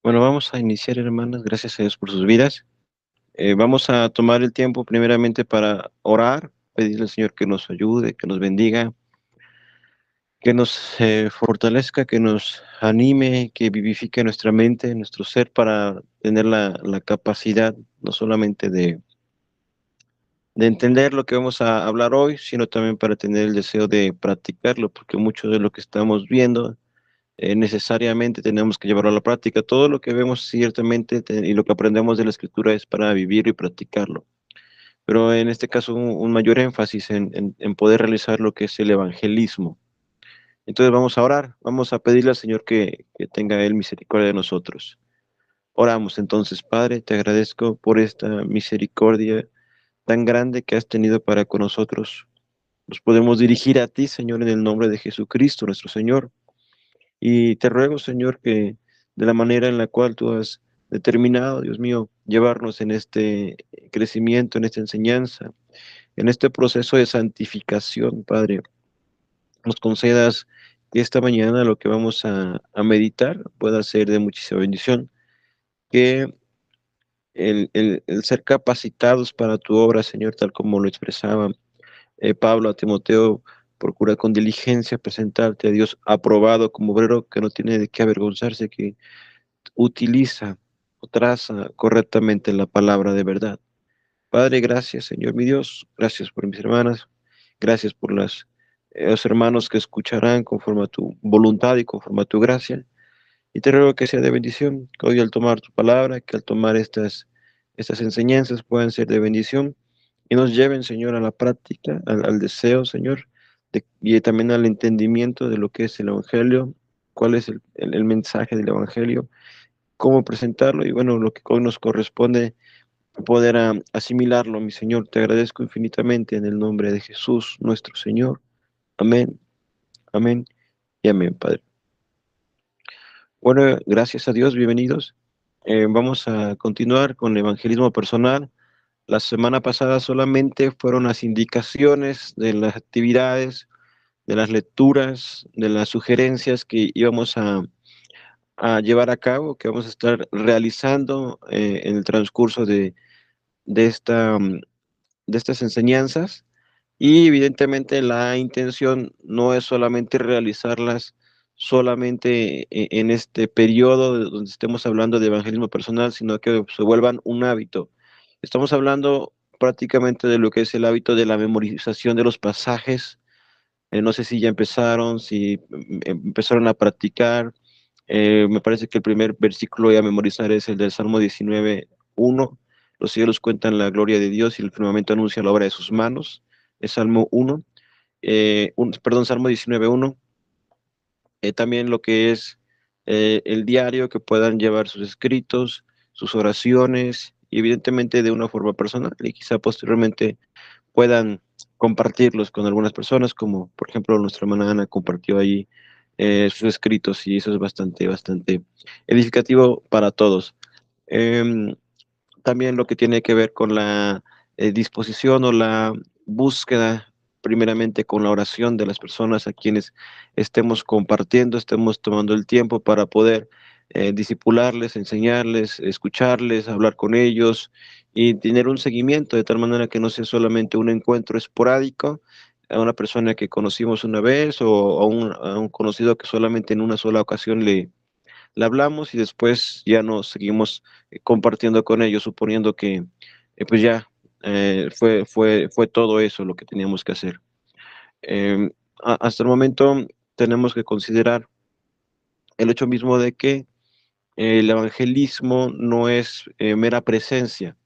Bueno, vamos a iniciar, hermanas, gracias a Dios por sus vidas. Vamos a tomar el tiempo primeramente para orar, pedirle al Señor que nos ayude, que nos bendiga, que nos fortalezca, que nos anime, que vivifique nuestra mente, nuestro ser para tener la capacidad no solamente de entender lo que vamos a hablar hoy, sino también para tener el deseo de practicarlo, porque mucho de lo que estamos viendo necesariamente tenemos que llevarlo a la práctica. Todo lo que vemos ciertamente y lo que aprendemos de la escritura es para vivir y practicarlo. Pero en este caso un mayor énfasis en poder realizar lo que es el evangelismo. Entonces vamos a orar, vamos a pedirle al Señor que tenga Él misericordia de nosotros. Oramos entonces, Padre, te agradezco por esta misericordia tan grande que has tenido para con nosotros. Nos podemos dirigir a ti, Señor, en el nombre de Jesucristo, nuestro Señor. Y te ruego, Señor, que de la manera en la cual tú has determinado, Dios mío, llevarnos en este crecimiento, en esta enseñanza, en este proceso de santificación, Padre, nos concedas que esta mañana lo que vamos a meditar pueda ser de muchísima bendición, que el ser capacitados para tu obra, Señor, tal como lo expresaba Pablo a Timoteo, procura con diligencia presentarte a Dios aprobado como obrero que no tiene de qué avergonzarse, que utiliza o traza correctamente la palabra de verdad. Padre, gracias, Señor mi Dios, gracias por mis hermanas, gracias por los hermanos que escucharán conforme a tu voluntad y conforme a tu gracia. Y te ruego que sea de bendición, que hoy al tomar tu palabra, que al tomar estas enseñanzas puedan ser de bendición y nos lleven, Señor, a la práctica, al deseo, Señor, y también al entendimiento de lo que es el Evangelio, cuál es el mensaje del Evangelio, cómo presentarlo y bueno, lo que hoy nos corresponde poder asimilarlo, mi Señor. Te agradezco infinitamente en el nombre de Jesús, nuestro Señor. Amén, amén y amén, Padre. Bueno, gracias a Dios, bienvenidos. Vamos a continuar con el evangelismo personal. La semana pasada solamente fueron las indicaciones de las actividades, de las lecturas, de las sugerencias que íbamos a llevar a cabo, que vamos a estar realizando en el transcurso de, esta, de estas enseñanzas. Y evidentemente la intención no es solamente realizarlas solamente en este periodo donde estemos hablando de evangelismo personal, sino que se vuelvan un hábito. Estamos hablando prácticamente de lo que es el hábito de la memorización de los pasajes. No sé si ya empezaron, si empezaron a practicar. Me parece que el primer versículo a memorizar es el del Salmo 19:1. Los cielos cuentan la gloria de Dios y el firmamento anuncia la obra de sus manos. Es Salmo 1. Perdón, Salmo 19:1. También lo que es el diario, que puedan llevar sus escritos, sus oraciones, y evidentemente de una forma personal, y quizá posteriormente puedan compartirlos con algunas personas, como por ejemplo nuestra hermana Ana compartió ahí sus escritos, y eso es bastante, bastante edificativo para todos. Em, También lo que tiene que ver con la disposición o la búsqueda, primeramente con la oración de las personas a quienes estemos compartiendo, estemos tomando el tiempo para poder disipularles, enseñarles, escucharles, hablar con ellos y tener un seguimiento de tal manera que no sea solamente un encuentro esporádico a una persona que conocimos una vez o a un conocido que solamente en una sola ocasión le hablamos y después ya nos seguimos compartiendo con ellos, suponiendo que pues ya fue todo eso lo que teníamos que hacer. Eh, Hasta el momento tenemos que considerar el hecho mismo de que el evangelismo no es mera presencia.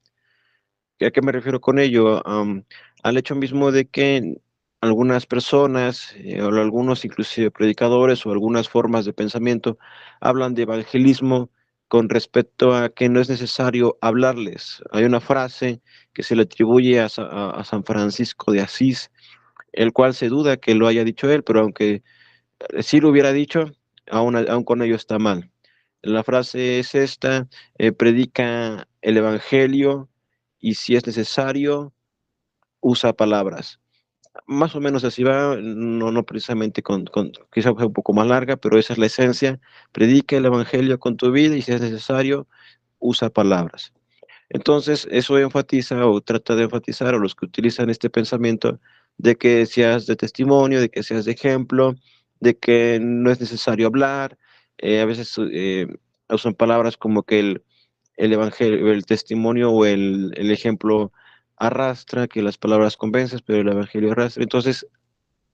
¿A qué me refiero con ello? Al hecho mismo de que algunas personas, o algunos inclusive predicadores o algunas formas de pensamiento hablan de evangelismo con respecto a que no es necesario hablarles. Hay una frase que se le atribuye a San Francisco de Asís, el cual se duda que lo haya dicho él, pero aunque sí lo hubiera dicho, aún con ello está mal. La frase es esta: predica el evangelio y si es necesario, usa palabras. Más o menos así va, no precisamente quizá un poco más larga, pero esa es la esencia. Predica el evangelio con tu vida y si es necesario, usa palabras. Entonces, eso enfatiza o trata de enfatizar a los que utilizan este pensamiento de que seas de testimonio, de que seas de ejemplo, de que no es necesario hablar. A veces usan palabras como que el evangelio, el testimonio o el ejemplo arrastra, que las palabras convencen, pero el evangelio arrastra. Entonces,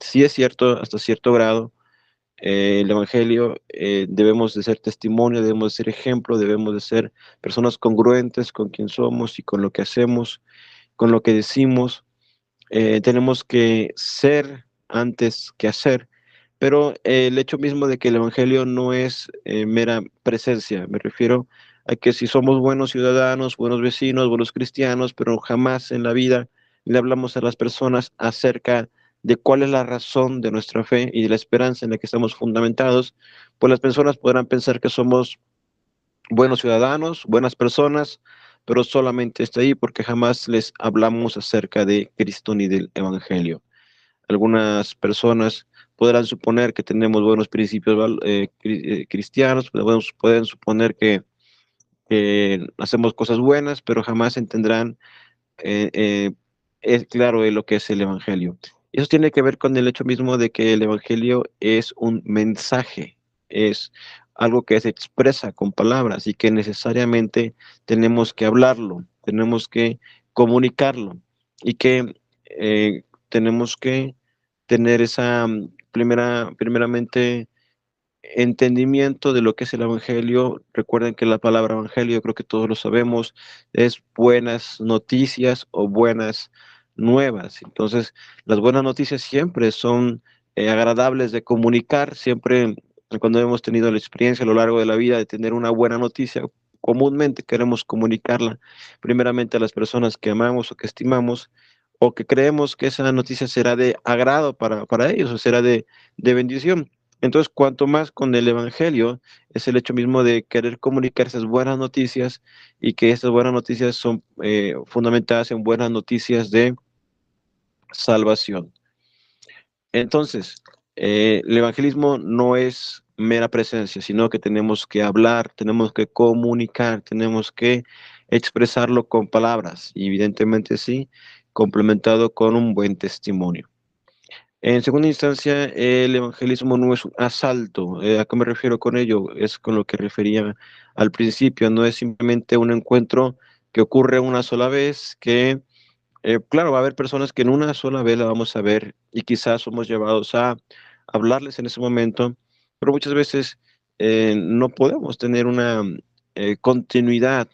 sí es cierto, hasta cierto grado, el Evangelio, debemos de ser testimonio, debemos de ser ejemplo, debemos de ser personas congruentes con quien somos y con lo que hacemos, con lo que decimos. Tenemos que ser antes que hacer, pero el hecho mismo de que el Evangelio no es mera presencia, me refiero a que si somos buenos ciudadanos, buenos vecinos, buenos cristianos, pero jamás en la vida le hablamos a las personas acerca de cuál es la razón de nuestra fe y de la esperanza en la que estamos fundamentados, pues las personas podrán pensar que somos buenos ciudadanos, buenas personas, pero solamente está ahí porque jamás les hablamos acerca de Cristo ni del Evangelio. Algunas personas podrán suponer que tenemos buenos principios cristianos, pueden suponer que hacemos cosas buenas, pero jamás entenderán, eh, eh, es claro, lo que es el Evangelio. Y eso tiene que ver con el hecho mismo de que el Evangelio es un mensaje, es algo que se expresa con palabras y que necesariamente tenemos que hablarlo, tenemos que comunicarlo y que tenemos que tener esa primeramente entendimiento de lo que es el Evangelio. Recuerden que la palabra Evangelio, creo que todos lo sabemos, es buenas noticias o buenas nuevas. Entonces, las buenas noticias siempre son agradables de comunicar, siempre cuando hemos tenido la experiencia a lo largo de la vida de tener una buena noticia, comúnmente queremos comunicarla primeramente a las personas que amamos o que estimamos o que creemos que esa noticia será de agrado para ellos o será de bendición. Entonces, cuanto más con el Evangelio, es el hecho mismo de querer comunicar esas buenas noticias y que esas buenas noticias son fundamentadas en buenas noticias de salvación. Entonces, el evangelismo no es mera presencia, sino que tenemos que hablar, tenemos que comunicar, tenemos que expresarlo con palabras, y evidentemente sí, complementado con un buen testimonio. En segunda instancia, el evangelismo no es un asalto. ¿A qué me refiero con ello? Es con lo que refería al principio. No es simplemente un encuentro que ocurre una sola vez, que, claro, va a haber personas que en una sola vez la vamos a ver y quizás somos llevados a hablarles en ese momento, pero muchas veces no podemos tener una continuidad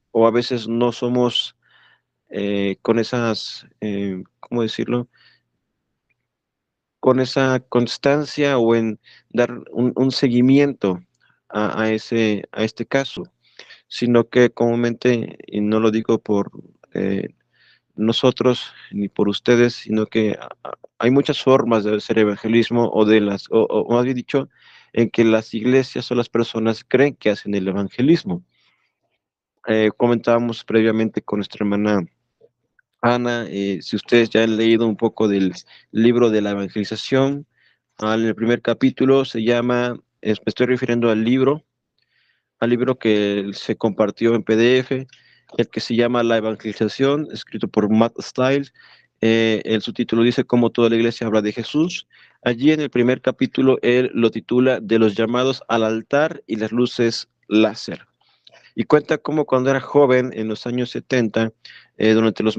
o a veces no somos con esas, ¿cómo decirlo? Con esa constancia o en dar un seguimiento a este caso, sino que comúnmente, y no lo digo por nosotros ni por ustedes, sino que hay muchas formas de hacer evangelismo o más bien dicho, en que las iglesias o las personas creen que hacen el evangelismo. Comentábamos previamente con nuestra hermana Ana, si ustedes ya han leído un poco del libro de la evangelización, en el primer capítulo se llama, me estoy refiriendo al libro que se compartió en PDF, el que se llama La Evangelización, escrito por Matt Stiles. El subtítulo dice cómo toda la iglesia habla de Jesús. Allí en el primer capítulo él lo titula De los llamados al altar y las luces láser. Y cuenta cómo cuando era joven, en los años 70, durante los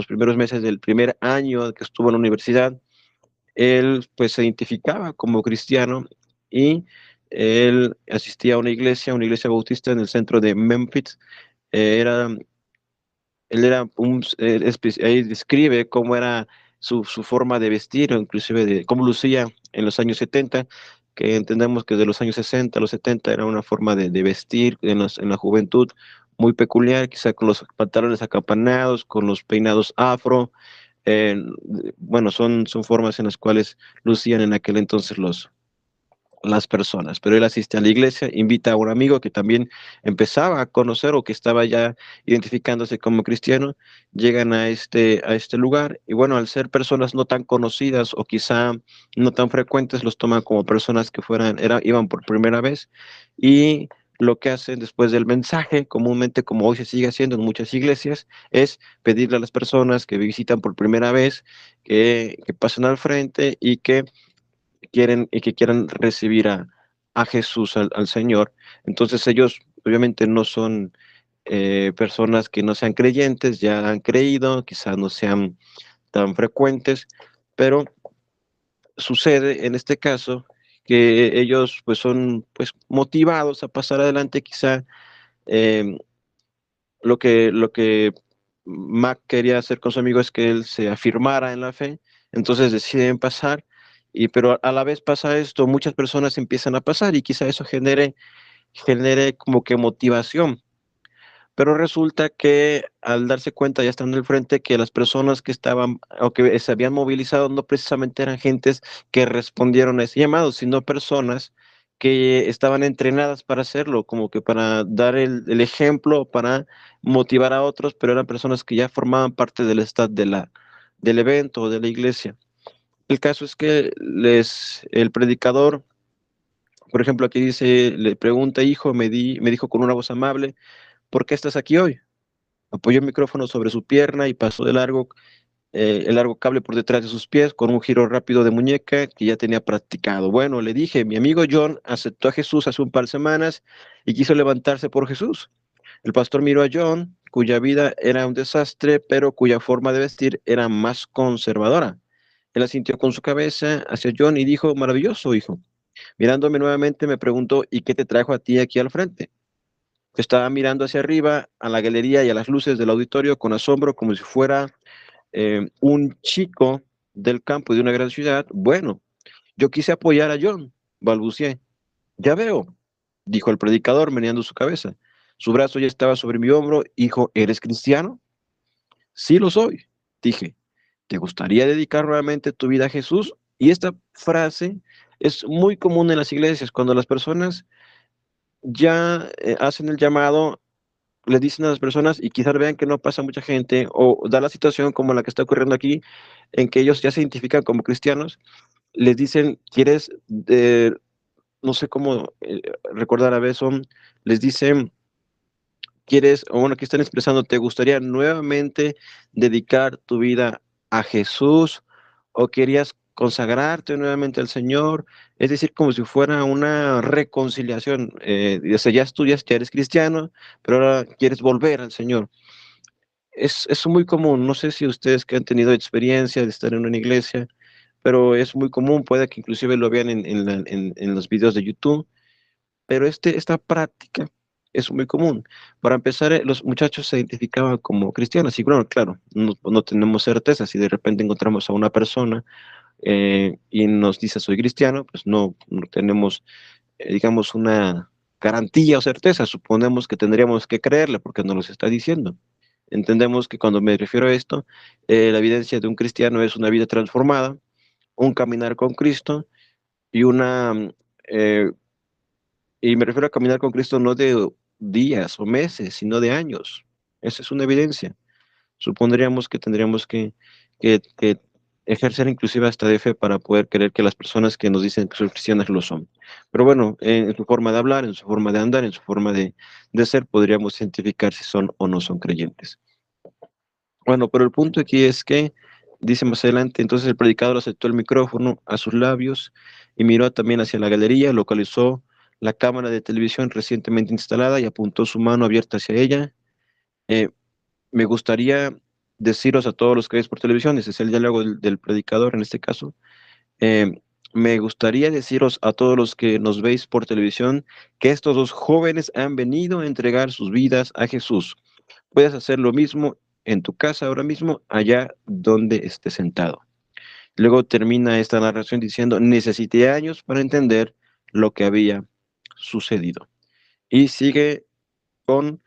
primeros meses del primer año que estuvo en la universidad, él pues se identificaba como cristiano y él asistía a una iglesia bautista en el centro de Memphis. Era, él era ahí describe cómo era su forma de vestir, o inclusive de cómo lucía en los años 70, que entendemos que de los años 60 a los 70 era una forma de vestir en la juventud muy peculiar, quizá con los pantalones acampanados, con los peinados afro. eh, bueno, son formas en las cuales lucían en aquel entonces las personas, pero él asiste a la iglesia, invita a un amigo que también empezaba a conocer o que estaba ya identificándose como cristiano, llegan a este lugar y bueno, al ser personas no tan conocidas o quizá no tan frecuentes, los toman como personas que iban por primera vez y lo que hacen después del mensaje, comúnmente como hoy se sigue haciendo en muchas iglesias, es pedirle a las personas que visitan por primera vez que pasen al frente y que quieran recibir a Jesús, al Señor. Entonces ellos obviamente no son personas que no sean creyentes, ya han creído, quizás no sean tan frecuentes, pero sucede en este caso que ellos pues son pues motivados a pasar adelante quizá eh, lo que Mac quería hacer con su amigo es que él se afirmara en la fe, entonces deciden pasar, pero a la vez pasa esto, muchas personas empiezan a pasar y quizá eso genere como que motivación, pero resulta que al darse cuenta, ya estando al frente, que las personas que estaban o que se habían movilizado no precisamente eran gentes que respondieron a ese llamado, sino personas que estaban entrenadas para hacerlo, como que para dar el ejemplo, para motivar a otros, pero eran personas que ya formaban parte del staff del evento o de la iglesia. El caso es que el predicador, por ejemplo, aquí dice, le pregunta, hijo, me dijo con una voz amable, ¿por qué estás aquí hoy? Apoyó el micrófono sobre su pierna y pasó el largo cable por detrás de sus pies con un giro rápido de muñeca que ya tenía practicado. Bueno, le dije, mi amigo John aceptó a Jesús hace un par de semanas y quiso levantarse por Jesús. El pastor miró a John, cuya vida era un desastre, pero cuya forma de vestir era más conservadora. Él asintió con su cabeza hacia John y dijo, maravilloso, hijo. Mirándome nuevamente me preguntó, ¿y qué te trajo a ti aquí al frente? Estaba mirando hacia arriba, a la galería y a las luces del auditorio con asombro, como si fuera un chico del campo de una gran ciudad. Bueno, yo quise apoyar a John, balbuceé. Ya veo, dijo el predicador, meneando su cabeza. Su brazo ya estaba sobre mi hombro. Hijo, ¿eres cristiano? Sí lo soy, dije. ¿Te gustaría dedicar nuevamente tu vida a Jesús? Y esta frase es muy común en las iglesias, cuando las personas ya hacen el llamado, le dicen a las personas y quizás vean que no pasa mucha gente o da la situación como la que está ocurriendo aquí, en que ellos ya se identifican como cristianos, les dicen, ¿quieres, no sé cómo recordar a veces, les dicen, ¿quieres, o bueno, aquí están expresando, ¿te gustaría nuevamente dedicar tu vida a Jesús o querías consagrarte nuevamente al Señor? Es decir, como si fuera una reconciliación. O sea, ya estudias, ya eres cristiano, pero ahora quieres volver al Señor. Es muy común, no sé si ustedes que han tenido experiencia de estar en una iglesia, pero es muy común, puede que inclusive lo vean en los videos de YouTube, pero esta práctica es muy común. Para empezar, los muchachos se identificaban como cristianos, y bueno, claro, no tenemos certeza, si de repente encontramos a una persona y nos dice soy cristiano, pues no tenemos, digamos, una garantía o certeza, suponemos que tendríamos que creerle porque nos lo está diciendo. Entendemos que cuando me refiero a esto, la evidencia de un cristiano es una vida transformada, un caminar con Cristo y eh, y me refiero a caminar con Cristo no de días o meses, sino de años. Esa es una evidencia. Supondríamos que tendríamos que ejercer inclusive hasta de fe para poder creer que las personas que nos dicen que son cristianas lo son. Pero bueno, en su forma de hablar, en su forma de andar, en su forma de ser, podríamos identificar si son o no son creyentes. Bueno, pero el punto aquí es que, dice más adelante, entonces el predicador acercó el micrófono a sus labios y miró también hacia la galería, localizó la cámara de televisión recientemente instalada y apuntó su mano abierta hacia ella. Eh, Me gustaría deciros a todos los que veis por televisión, ese es el diálogo del predicador en este caso, eh, me gustaría deciros a todos los que nos veis por televisión que estos dos jóvenes han venido a entregar sus vidas a Jesús. Puedes hacer lo mismo en tu casa ahora mismo, allá donde estés sentado. Luego termina esta narración diciendo, necesité años para entender lo que había sucedido. Y sigue con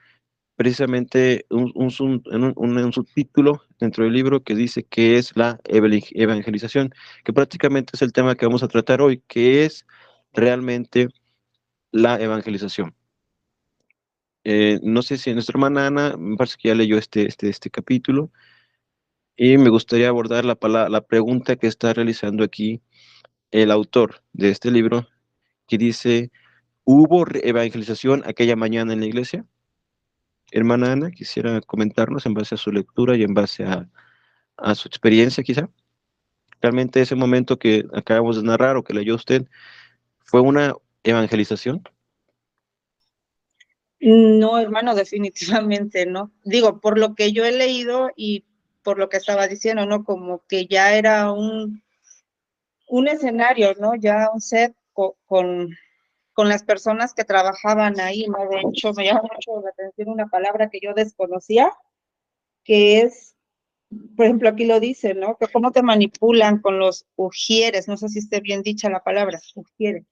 precisamente un subtítulo dentro del libro que dice que es la evangelización, que prácticamente es el tema que vamos a tratar hoy, que es realmente la evangelización. No sé si nuestra hermana Ana, me parece que ya leyó este capítulo, y me gustaría abordar la pregunta que está realizando aquí el autor de este libro, que dice, ¿hubo evangelización aquella mañana en la iglesia? Hermana Ana, quisiera comentarnos en base a su lectura y en base a su experiencia quizá. Realmente ese momento que acabamos de narrar o que leyó usted, ¿fue una evangelización? No, hermano, definitivamente no. Digo, por lo que yo he leído y por lo que estaba diciendo, ¿no? Como que ya era un escenario, ¿no? Ya un set con las personas que trabajaban ahí, ¿no? De hecho, me llama mucho la atención una palabra que yo desconocía, que es, por ejemplo, aquí lo dice, ¿no? Que cómo te manipulan con los ujieres, no sé si esté bien dicha la palabra, ujieres.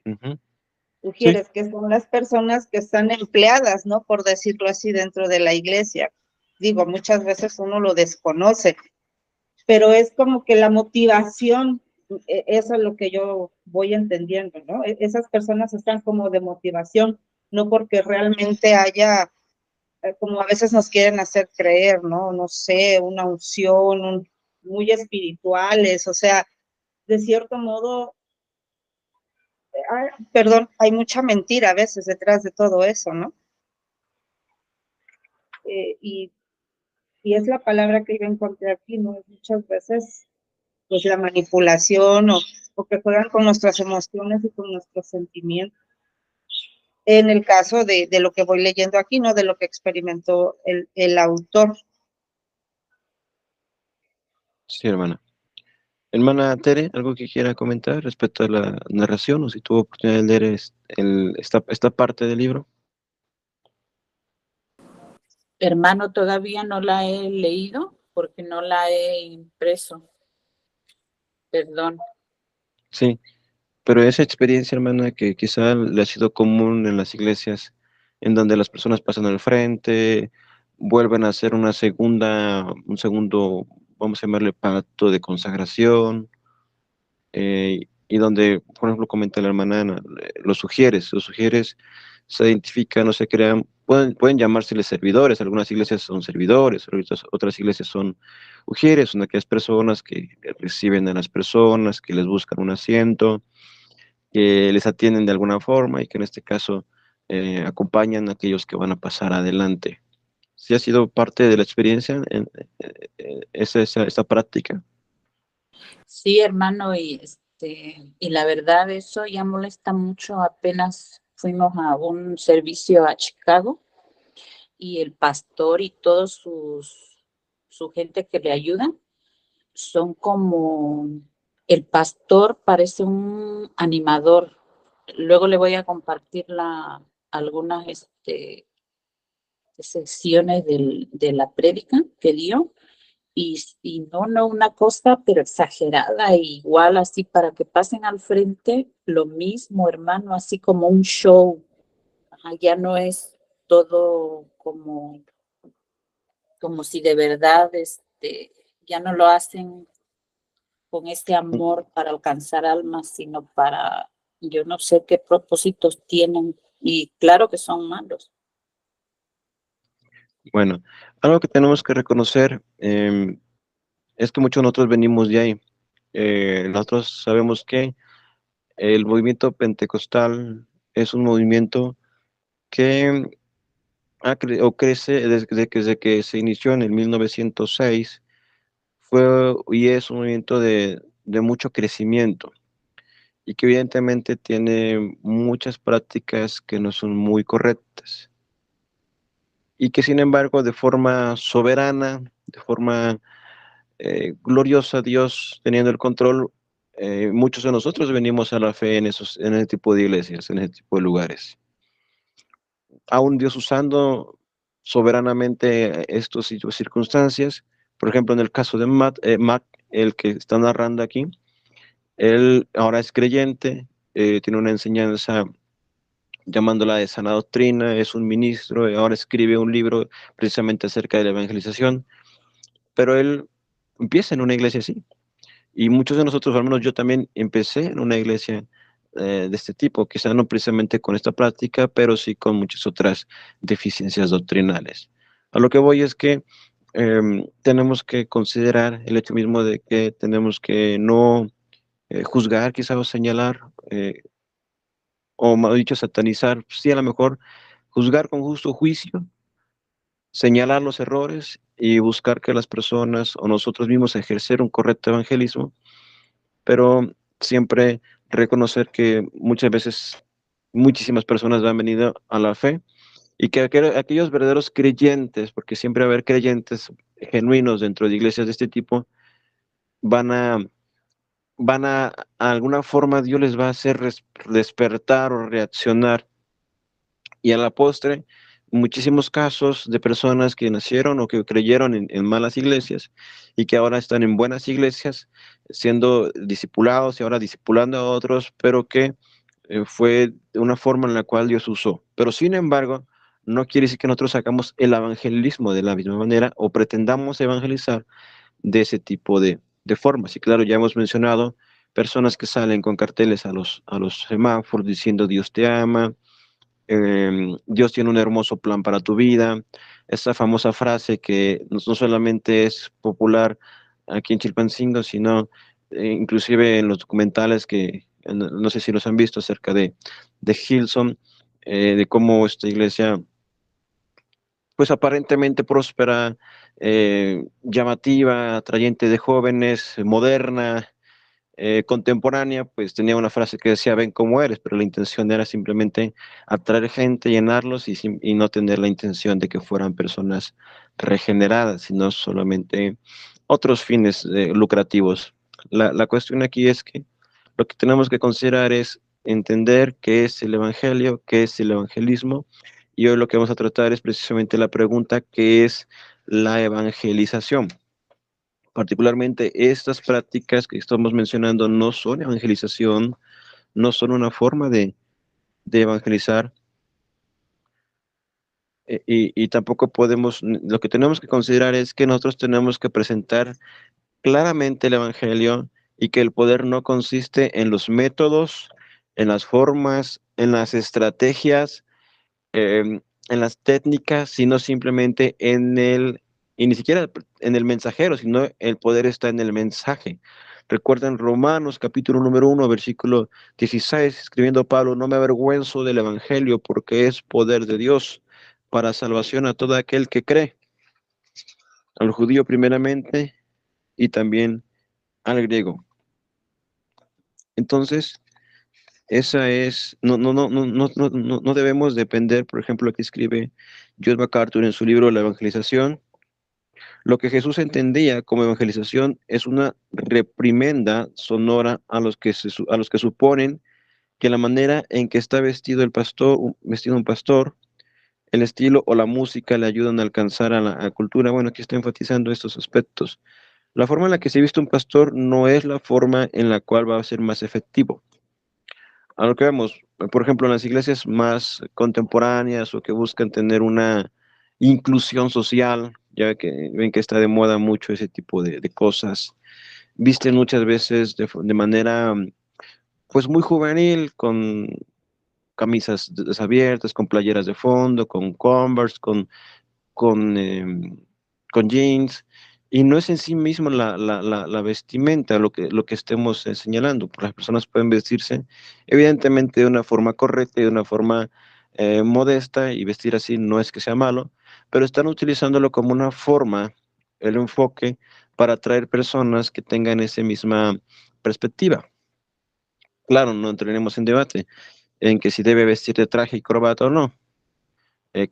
Ujú. Sí, Ujieres, que son las personas que están empleadas, ¿no? Por decirlo así, dentro de la iglesia. Digo, muchas veces uno lo desconoce, pero es como que la motivación, eso es lo que yo voy entendiendo, ¿no? Esas personas están como de motivación, no porque realmente haya, como a veces nos quieren hacer creer, ¿no? No sé, una unción, muy espirituales, o sea, de cierto modo, perdón, hay mucha mentira a veces detrás de todo eso, ¿no? Eh, y, y es la palabra que yo encontré aquí, ¿no? Muchas veces, pues la manipulación o que juegan con nuestras emociones y con nuestros sentimientos. En el caso de lo que voy leyendo aquí, ¿no? De lo que experimentó el autor. sí, hermana. Hermana Tere, ¿algo que quiera comentar respecto a la narración o si tuvo oportunidad de leer esta parte del libro? Hermano, todavía no la he leído porque no la he impreso. Perdón. Sí, pero esa experiencia, hermana, que quizá le ha sido común en las iglesias, en donde las personas pasan al frente, vuelven a hacer un segundo, vamos a llamarle pacto de consagración, y donde, por ejemplo, comenta la hermana Ana, los sugieres se identifican, no se crean, pueden llamárseles servidores, algunas iglesias son servidores, otras iglesias son ujieres, son aquellas personas que reciben a las personas, que les buscan un asiento, que les atienden de alguna forma y que en este caso acompañan a aquellos que van a pasar adelante. ¿Sí ha sido parte de la experiencia esta práctica? Sí, hermano, y la verdad eso ya molesta mucho. Apenas fuimos a un servicio a Chicago y el pastor y todos su gente que le ayudan son como, el pastor parece un animador. Luego le voy a compartir algunas secciones de la prédica que dio. Y no una cosa, pero exagerada, igual así para que pasen al frente, lo mismo, hermano, así como un show. Ajá, ya no es todo como si de verdad, ya no lo hacen con este amor para alcanzar almas, sino para, yo no sé qué propósitos tienen, y claro que son malos. Bueno, algo que tenemos que reconocer es que muchos de nosotros venimos de ahí. Nosotros sabemos que el movimiento pentecostal es un movimiento que crece desde que se inició en el 1906, fue y es un movimiento de mucho crecimiento y que evidentemente tiene muchas prácticas que no son muy correctas y que sin embargo de forma soberana, de forma gloriosa, Dios teniendo el control, muchos de nosotros venimos a la fe en ese tipo de iglesias, en ese tipo de lugares. Aún Dios usando soberanamente estas circunstancias, por ejemplo, en el caso de Mac, el que está narrando aquí, él ahora es creyente, tiene una enseñanza llamándola de sana doctrina, es un ministro, y ahora escribe un libro precisamente acerca de la evangelización, pero él empieza en una iglesia así. Y muchos de nosotros, al menos yo también, empecé en una iglesia de este tipo, quizá no precisamente con esta práctica, pero sí con muchas otras deficiencias doctrinales. A lo que voy es que tenemos que considerar el hecho mismo de que tenemos que no juzgar quizá o señalar, o más dicho, satanizar, sí a lo mejor juzgar con justo juicio, señalar los errores y buscar que las personas o nosotros mismos ejercer un correcto evangelismo, pero siempre reconocer que muchas veces muchísimas personas han venido a la fe y que aquellos verdaderos creyentes, porque siempre va a haber creyentes genuinos dentro de iglesias de este tipo, van a, a alguna forma Dios les va a hacer despertar o reaccionar. Y a la postre, muchísimos casos de personas que nacieron o que creyeron en malas iglesias y que ahora están en buenas iglesias, siendo discipulados y ahora discipulando a otros, pero que fue de una forma en la cual Dios usó. Pero sin embargo, no quiere decir que nosotros hagamos el evangelismo de la misma manera o pretendamos evangelizar de ese tipo de formas. Y claro, ya hemos mencionado personas que salen con carteles a los semáforos diciendo Dios te ama, Dios tiene un hermoso plan para tu vida. Esa famosa frase que no solamente es popular aquí en Chilpancingo, sino inclusive en los documentales que no sé si los han visto acerca de Hillsong, de cómo esta iglesia, pues aparentemente próspera, llamativa, atrayente de jóvenes, moderna, contemporánea, pues tenía una frase que decía, ven cómo eres, pero la intención era simplemente atraer gente, llenarlos y no tener la intención de que fueran personas regeneradas, sino solamente otros fines lucrativos. La cuestión aquí es que lo que tenemos que considerar es entender qué es el evangelio, qué es el evangelismo, y hoy lo que vamos a tratar es precisamente la pregunta, ¿qué es la evangelización? Particularmente estas prácticas que estamos mencionando no son evangelización, no son una forma de evangelizar, y tampoco podemos, lo que tenemos que considerar es que nosotros tenemos que presentar claramente el evangelio y que el poder no consiste en los métodos, en las formas, en las estrategias, en las técnicas, sino simplemente y ni siquiera en el mensajero, sino el poder está en el mensaje. Recuerden Romanos capítulo número 1, versículo 16, escribiendo Pablo, no me avergüenzo del evangelio porque es poder de Dios para salvación a todo aquel que cree, al judío primeramente y también al griego. Entonces, esa es, no debemos depender, por ejemplo, lo que escribe John MacArthur en su libro La Evangelización. Lo que Jesús entendía como evangelización es una reprimenda sonora a los que, a los que suponen que la manera en que está vestido el pastor, vestido un pastor, el estilo o la música le ayudan a alcanzar a la cultura. Bueno, aquí está enfatizando estos aspectos. La forma en la que se viste un pastor no es la forma en la cual va a ser más efectivo. A lo que vemos, por ejemplo, en las iglesias más contemporáneas o que buscan tener una inclusión social, ya que ven que está de moda mucho ese tipo de cosas, visten muchas veces de manera pues muy juvenil, con camisas desabiertas, con playeras de fondo, con Converse, con, con jeans, y no es en sí mismo la vestimenta lo que estemos señalando. Las personas pueden vestirse evidentemente de una forma correcta y de una forma modesta, y vestir así no es que sea malo, pero están utilizándolo como una forma, el enfoque, para atraer personas que tengan esa misma perspectiva. Claro, no entraremos en debate en que si debe vestir de traje y corbata o no.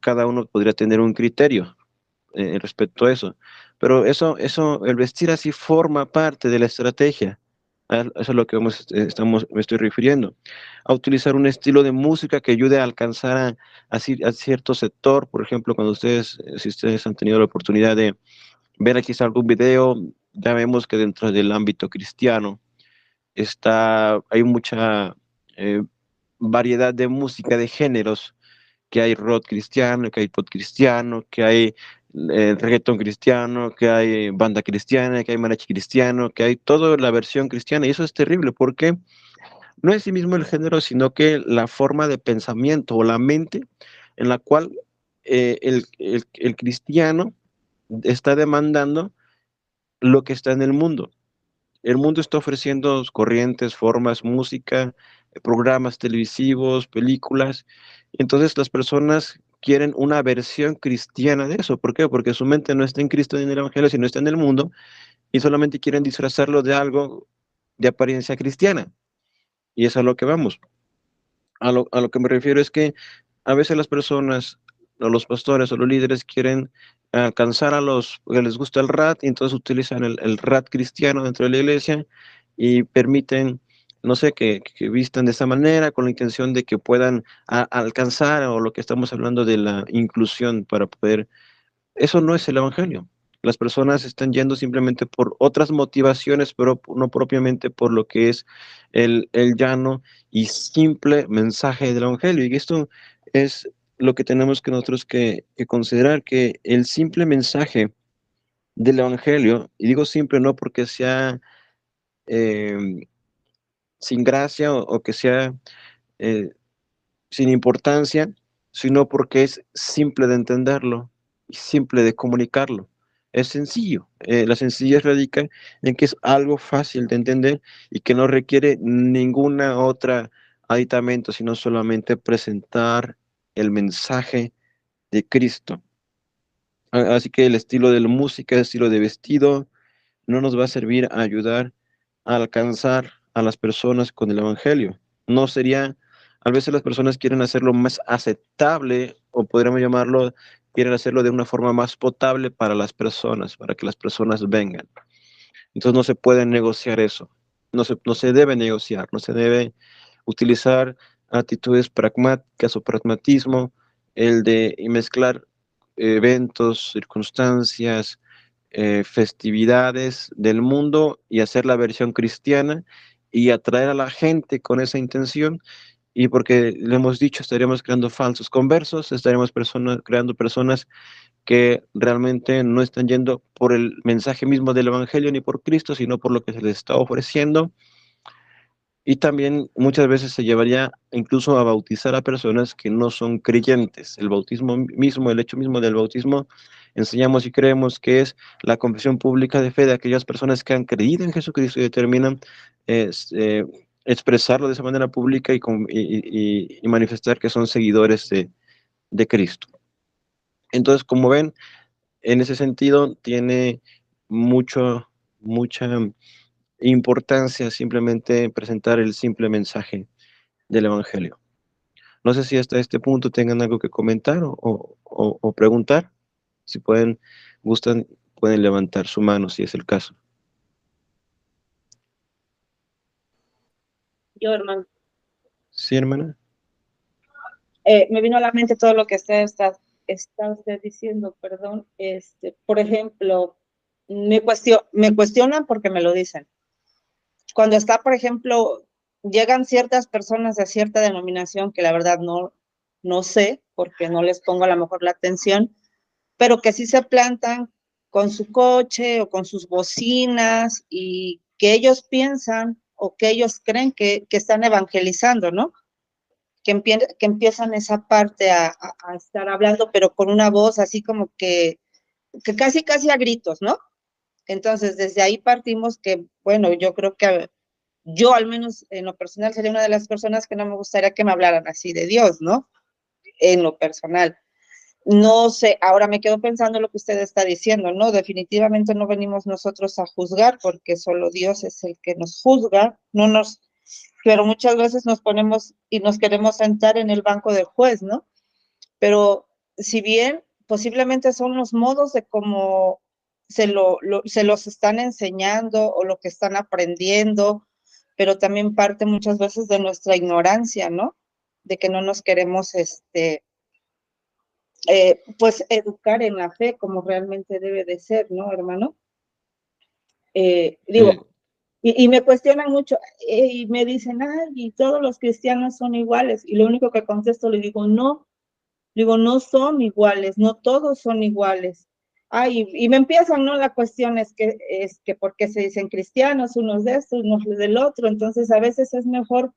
Cada uno podría tener un criterio respecto a eso. Pero el vestir así forma parte de la estrategia. Eso es lo que me estoy refiriendo. A utilizar un estilo de música que ayude a alcanzar a cierto sector. Por ejemplo, cuando si ustedes han tenido la oportunidad de ver aquí algún video, ya vemos que dentro del ámbito cristiano hay mucha eh, variedad de música, de géneros, que hay rock cristiano, que hay pop cristiano, que hay reggaeton cristiano, que hay banda cristiana, que hay mariachi cristiano, que hay toda la versión cristiana, y eso es terrible. ¿Por qué? no es sí mismo el género, sino que la forma de pensamiento o la mente en la cual el cristiano está demandando lo que está en el mundo. El mundo está ofreciendo corrientes, formas, música, programas televisivos, películas. Entonces las personas quieren una versión cristiana de eso. ¿Por qué? Porque su mente no está en Cristo ni en el Evangelio, sino está en el mundo y solamente quieren disfrazarlo de algo de apariencia cristiana. Y es a lo que vamos. A lo que me refiero es que a veces las personas, o los pastores o los líderes quieren alcanzar a los que les gusta el rap, y entonces utilizan el rap cristiano dentro de la iglesia y permiten, no sé, que vistan de esa manera con la intención de que puedan alcanzar, o lo que estamos hablando de la inclusión para poder. Eso no es el evangelio. Las personas están yendo simplemente por otras motivaciones, pero no propiamente por lo que es el llano y simple mensaje del evangelio. Y esto es lo que tenemos que nosotros que considerar, que el simple mensaje del evangelio, y digo simple no porque sea eh, sin gracia, o que sea eh, sin importancia, sino porque es simple de entenderlo y simple de comunicarlo. Es sencillo. La sencillez radica en que es algo fácil de entender y que no requiere ninguna otra aditamento, sino solamente presentar el mensaje de Cristo. Así que el estilo de la música, el estilo de vestido, no nos va a servir a ayudar a alcanzar a las personas con el Evangelio. No sería, a veces las personas quieren hacerlo más aceptable, o podríamos llamarlo, quieren hacerlo de una forma más potable para las personas, para que las personas vengan. Entonces no se puede negociar eso, no se debe negociar, no se debe utilizar actitudes pragmáticas o pragmatismo, el de mezclar eventos, circunstancias, festividades del mundo y hacer la versión cristiana y atraer a la gente con esa intención. Y porque le hemos dicho, estaríamos creando falsos conversos, estaríamos creando personas que realmente no están yendo por el mensaje mismo del Evangelio ni por Cristo, sino por lo que se les está ofreciendo. Y también muchas veces se llevaría incluso a bautizar a personas que no son creyentes. El bautismo mismo, el hecho mismo del bautismo, enseñamos y creemos que es la confesión pública de fe de aquellas personas que han creído en Jesucristo y determinan expresarlo de esa manera pública y manifestar que son seguidores de Cristo. Entonces, como ven, en ese sentido tiene mucha importancia simplemente presentar el simple mensaje del Evangelio. No sé si hasta este punto tengan algo que comentar o preguntar. Si gustan, pueden levantar su mano si es el caso. Yo, hermano, Sí, hermana. me vino a la mente todo lo que está usted diciendo, perdón. Por ejemplo, me cuestionan porque me lo dicen. Cuando está, por ejemplo, llegan ciertas personas de cierta denominación que la verdad no sé, porque no les pongo a lo mejor la atención, pero que sí se plantan con su coche o con sus bocinas, y que ellos piensan o que ellos creen que están evangelizando, ¿no? Que empiezan esa parte a estar hablando, pero con una voz así como que casi a gritos, ¿no? Entonces, desde ahí partimos que, bueno, yo creo que yo al menos en lo personal sería una de las personas que no me gustaría que me hablaran así de Dios, ¿no? En lo personal. No sé, ahora me quedo pensando lo que usted está diciendo, ¿no? Definitivamente no venimos nosotros a juzgar, porque solo Dios es el que nos juzga, pero muchas veces nos ponemos y nos queremos sentar en el banco del juez, ¿no? Pero si bien posiblemente son los modos de cómo se los están enseñando o lo que están aprendiendo, pero también parte muchas veces de nuestra ignorancia, ¿no? De que no nos queremos, pues, educar en la fe como realmente debe de ser, ¿no, hermano? Eh, Digo, y me cuestionan mucho, y me dicen, ay, y todos los cristianos son iguales, y lo único que contesto, le digo, no son iguales, no todos son iguales. Ay, y me empiezan, ¿no? La cuestión es que por qué se dicen cristianos, unos de estos, unos del otro. Entonces, a veces es mejor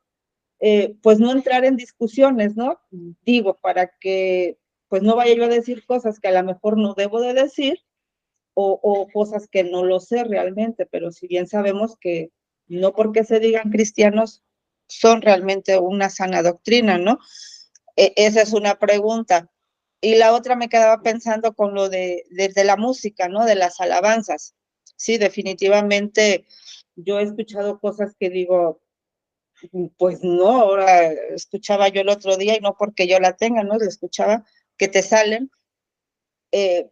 pues no entrar en discusiones, ¿no? Digo, para que pues no vaya yo a decir cosas que a lo mejor no debo de decir o cosas que no lo sé realmente, pero si bien sabemos que no porque se digan cristianos son realmente una sana doctrina, ¿no? Esa es una pregunta. Y la otra me quedaba pensando con lo de la música, ¿no? De las alabanzas. Sí, definitivamente yo he escuchado cosas que digo, pues no, ahora escuchaba yo el otro día y no porque yo la tenga, ¿no? Lo escuchaba que te salen eh,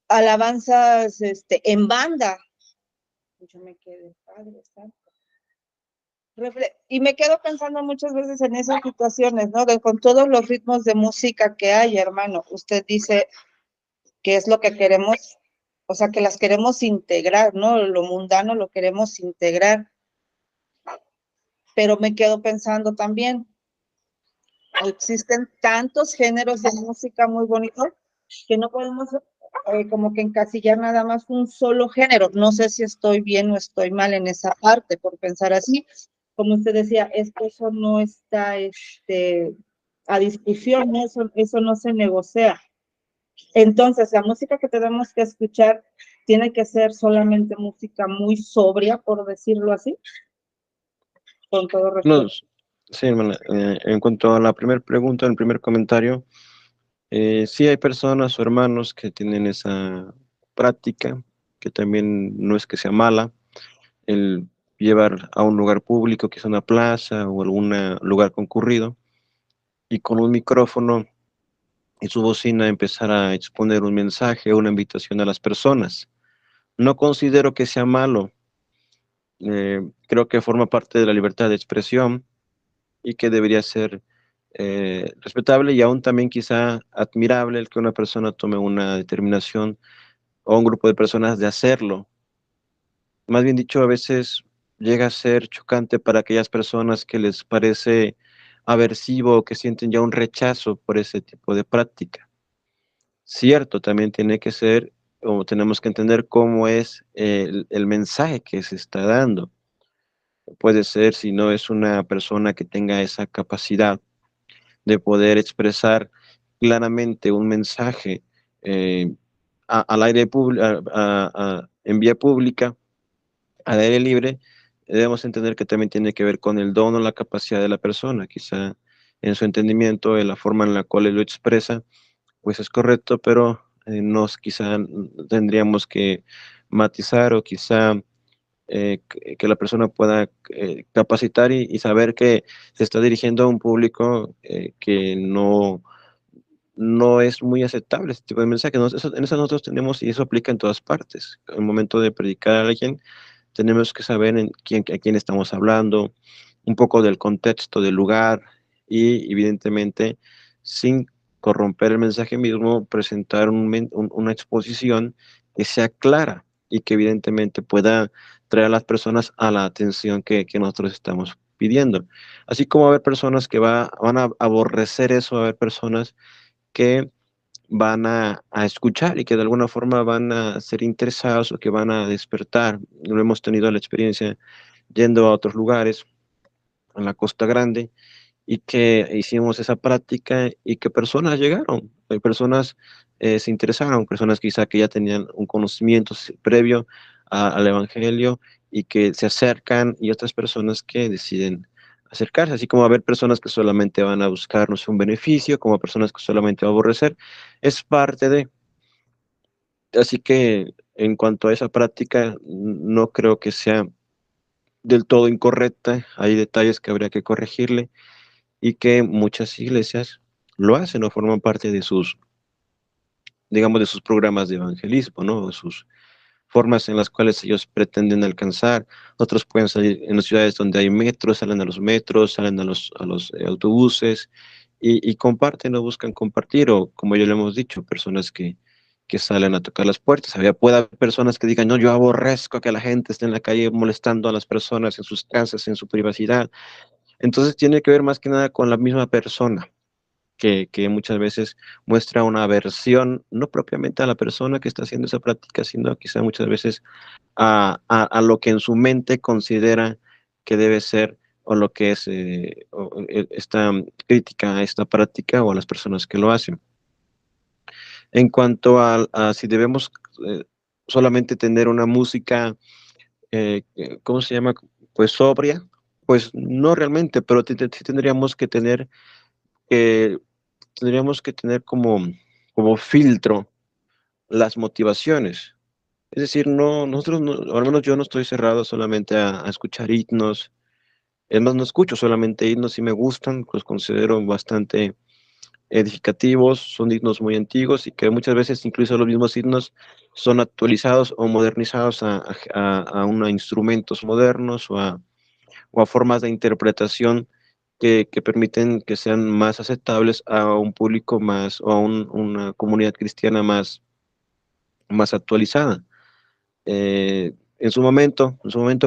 alabanzas en banda. Yo me quedé, padre, santo. Y me quedo pensando muchas veces en esas situaciones, ¿no? Que con todos los ritmos de música que hay, hermano, usted dice que es lo que queremos, o sea, que las queremos integrar, ¿no? Lo mundano lo queremos integrar, pero me quedo pensando también, existen tantos géneros de música muy bonitos que no podemos como que encasillar nada más un solo género. No sé si estoy bien o estoy mal en esa parte por pensar así. Como usted decía, es que eso no está a discusión, ¿no? Eso no se negocia. Entonces, la música que tenemos que escuchar tiene que ser solamente música muy sobria, por decirlo así, con todo respeto. No, sí, hermana, en cuanto a la primera pregunta, el primer comentario, sí hay personas o hermanos que tienen esa práctica, que también no es que sea mala, el llevar a un lugar público, que es una plaza o algún lugar concurrido, y con un micrófono y su bocina empezar a exponer un mensaje, una invitación a las personas. No considero que sea malo, creo que forma parte de la libertad de expresión y que debería ser respetable y aún también quizá admirable el que una persona tome una determinación o un grupo de personas de hacerlo. Más bien dicho, a veces llega a ser chocante para aquellas personas que les parece aversivo o que sienten ya un rechazo por ese tipo de práctica. Cierto, también tiene que ser, o tenemos que entender cómo es el mensaje que se está dando. Puede ser, si no es una persona que tenga esa capacidad de poder expresar claramente un mensaje eh, al aire público, en vía pública, al aire libre, debemos entender que también tiene que ver con el don o la capacidad de la persona, quizá en su entendimiento, en la forma en la cual él lo expresa, pues es correcto, pero quizá tendríamos que matizar o quizá que la persona pueda capacitar y saber que se está dirigiendo a un público que no es muy aceptable este tipo de mensaje. En eso nosotros tenemos, y eso aplica en todas partes. Al momento de predicar a alguien, tenemos que saber a quién estamos hablando, un poco del contexto, del lugar, y evidentemente, sin corromper el mensaje mismo, presentar una exposición que sea clara y que evidentemente pueda traer a las personas a la atención que nosotros estamos pidiendo. Así como va a haber personas que van a aborrecer eso, va a haber personas que van a escuchar y que de alguna forma van a ser interesados o que van a despertar. Lo hemos tenido la experiencia yendo a otros lugares, en la Costa Grande, y que hicimos esa práctica y que personas llegaron, personas se interesaron, personas quizá que ya tenían un conocimiento previo al Evangelio y que se acercan y otras personas que deciden acercarse, así como va a haber personas que solamente van a buscarnos un beneficio, como personas que solamente van a aborrecer, es parte de, así que en cuanto a esa práctica, no creo que sea del todo incorrecta, hay detalles que habría que corregirle y que muchas iglesias lo hacen o forman parte de sus, digamos, de sus programas de evangelismo, ¿no? De sus formas en las cuales ellos pretenden alcanzar. Otros pueden salir en las ciudades donde hay metros, salen a los metros, salen a los autobuses y comparten o buscan compartir, o como ya lo hemos dicho, personas que salen a tocar las puertas. Puede haber personas que digan, no, yo aborrezco que la gente esté en la calle molestando a las personas en sus casas, en su privacidad. Entonces tiene que ver más que nada con la misma persona que muchas veces muestra una aversión, no propiamente a la persona que está haciendo esa práctica, sino quizá muchas veces a lo que en su mente considera que debe ser o lo que es esta crítica a esta práctica o a las personas que lo hacen. En cuanto a si debemos solamente tener una música, ¿cómo se llama? Pues sobria, pues no realmente, pero sí eh, tendríamos que tener como filtro las motivaciones. Es decir, no, nosotros, al menos yo no estoy cerrado solamente a escuchar himnos. Es más, no escucho solamente himnos, si me gustan, los considero bastante edificativos, son himnos muy antiguos y que muchas veces incluso los mismos himnos son actualizados o modernizados a instrumentos modernos o a formas de interpretación que permiten que sean más aceptables a un público más o a una comunidad cristiana más actualizada. En su momento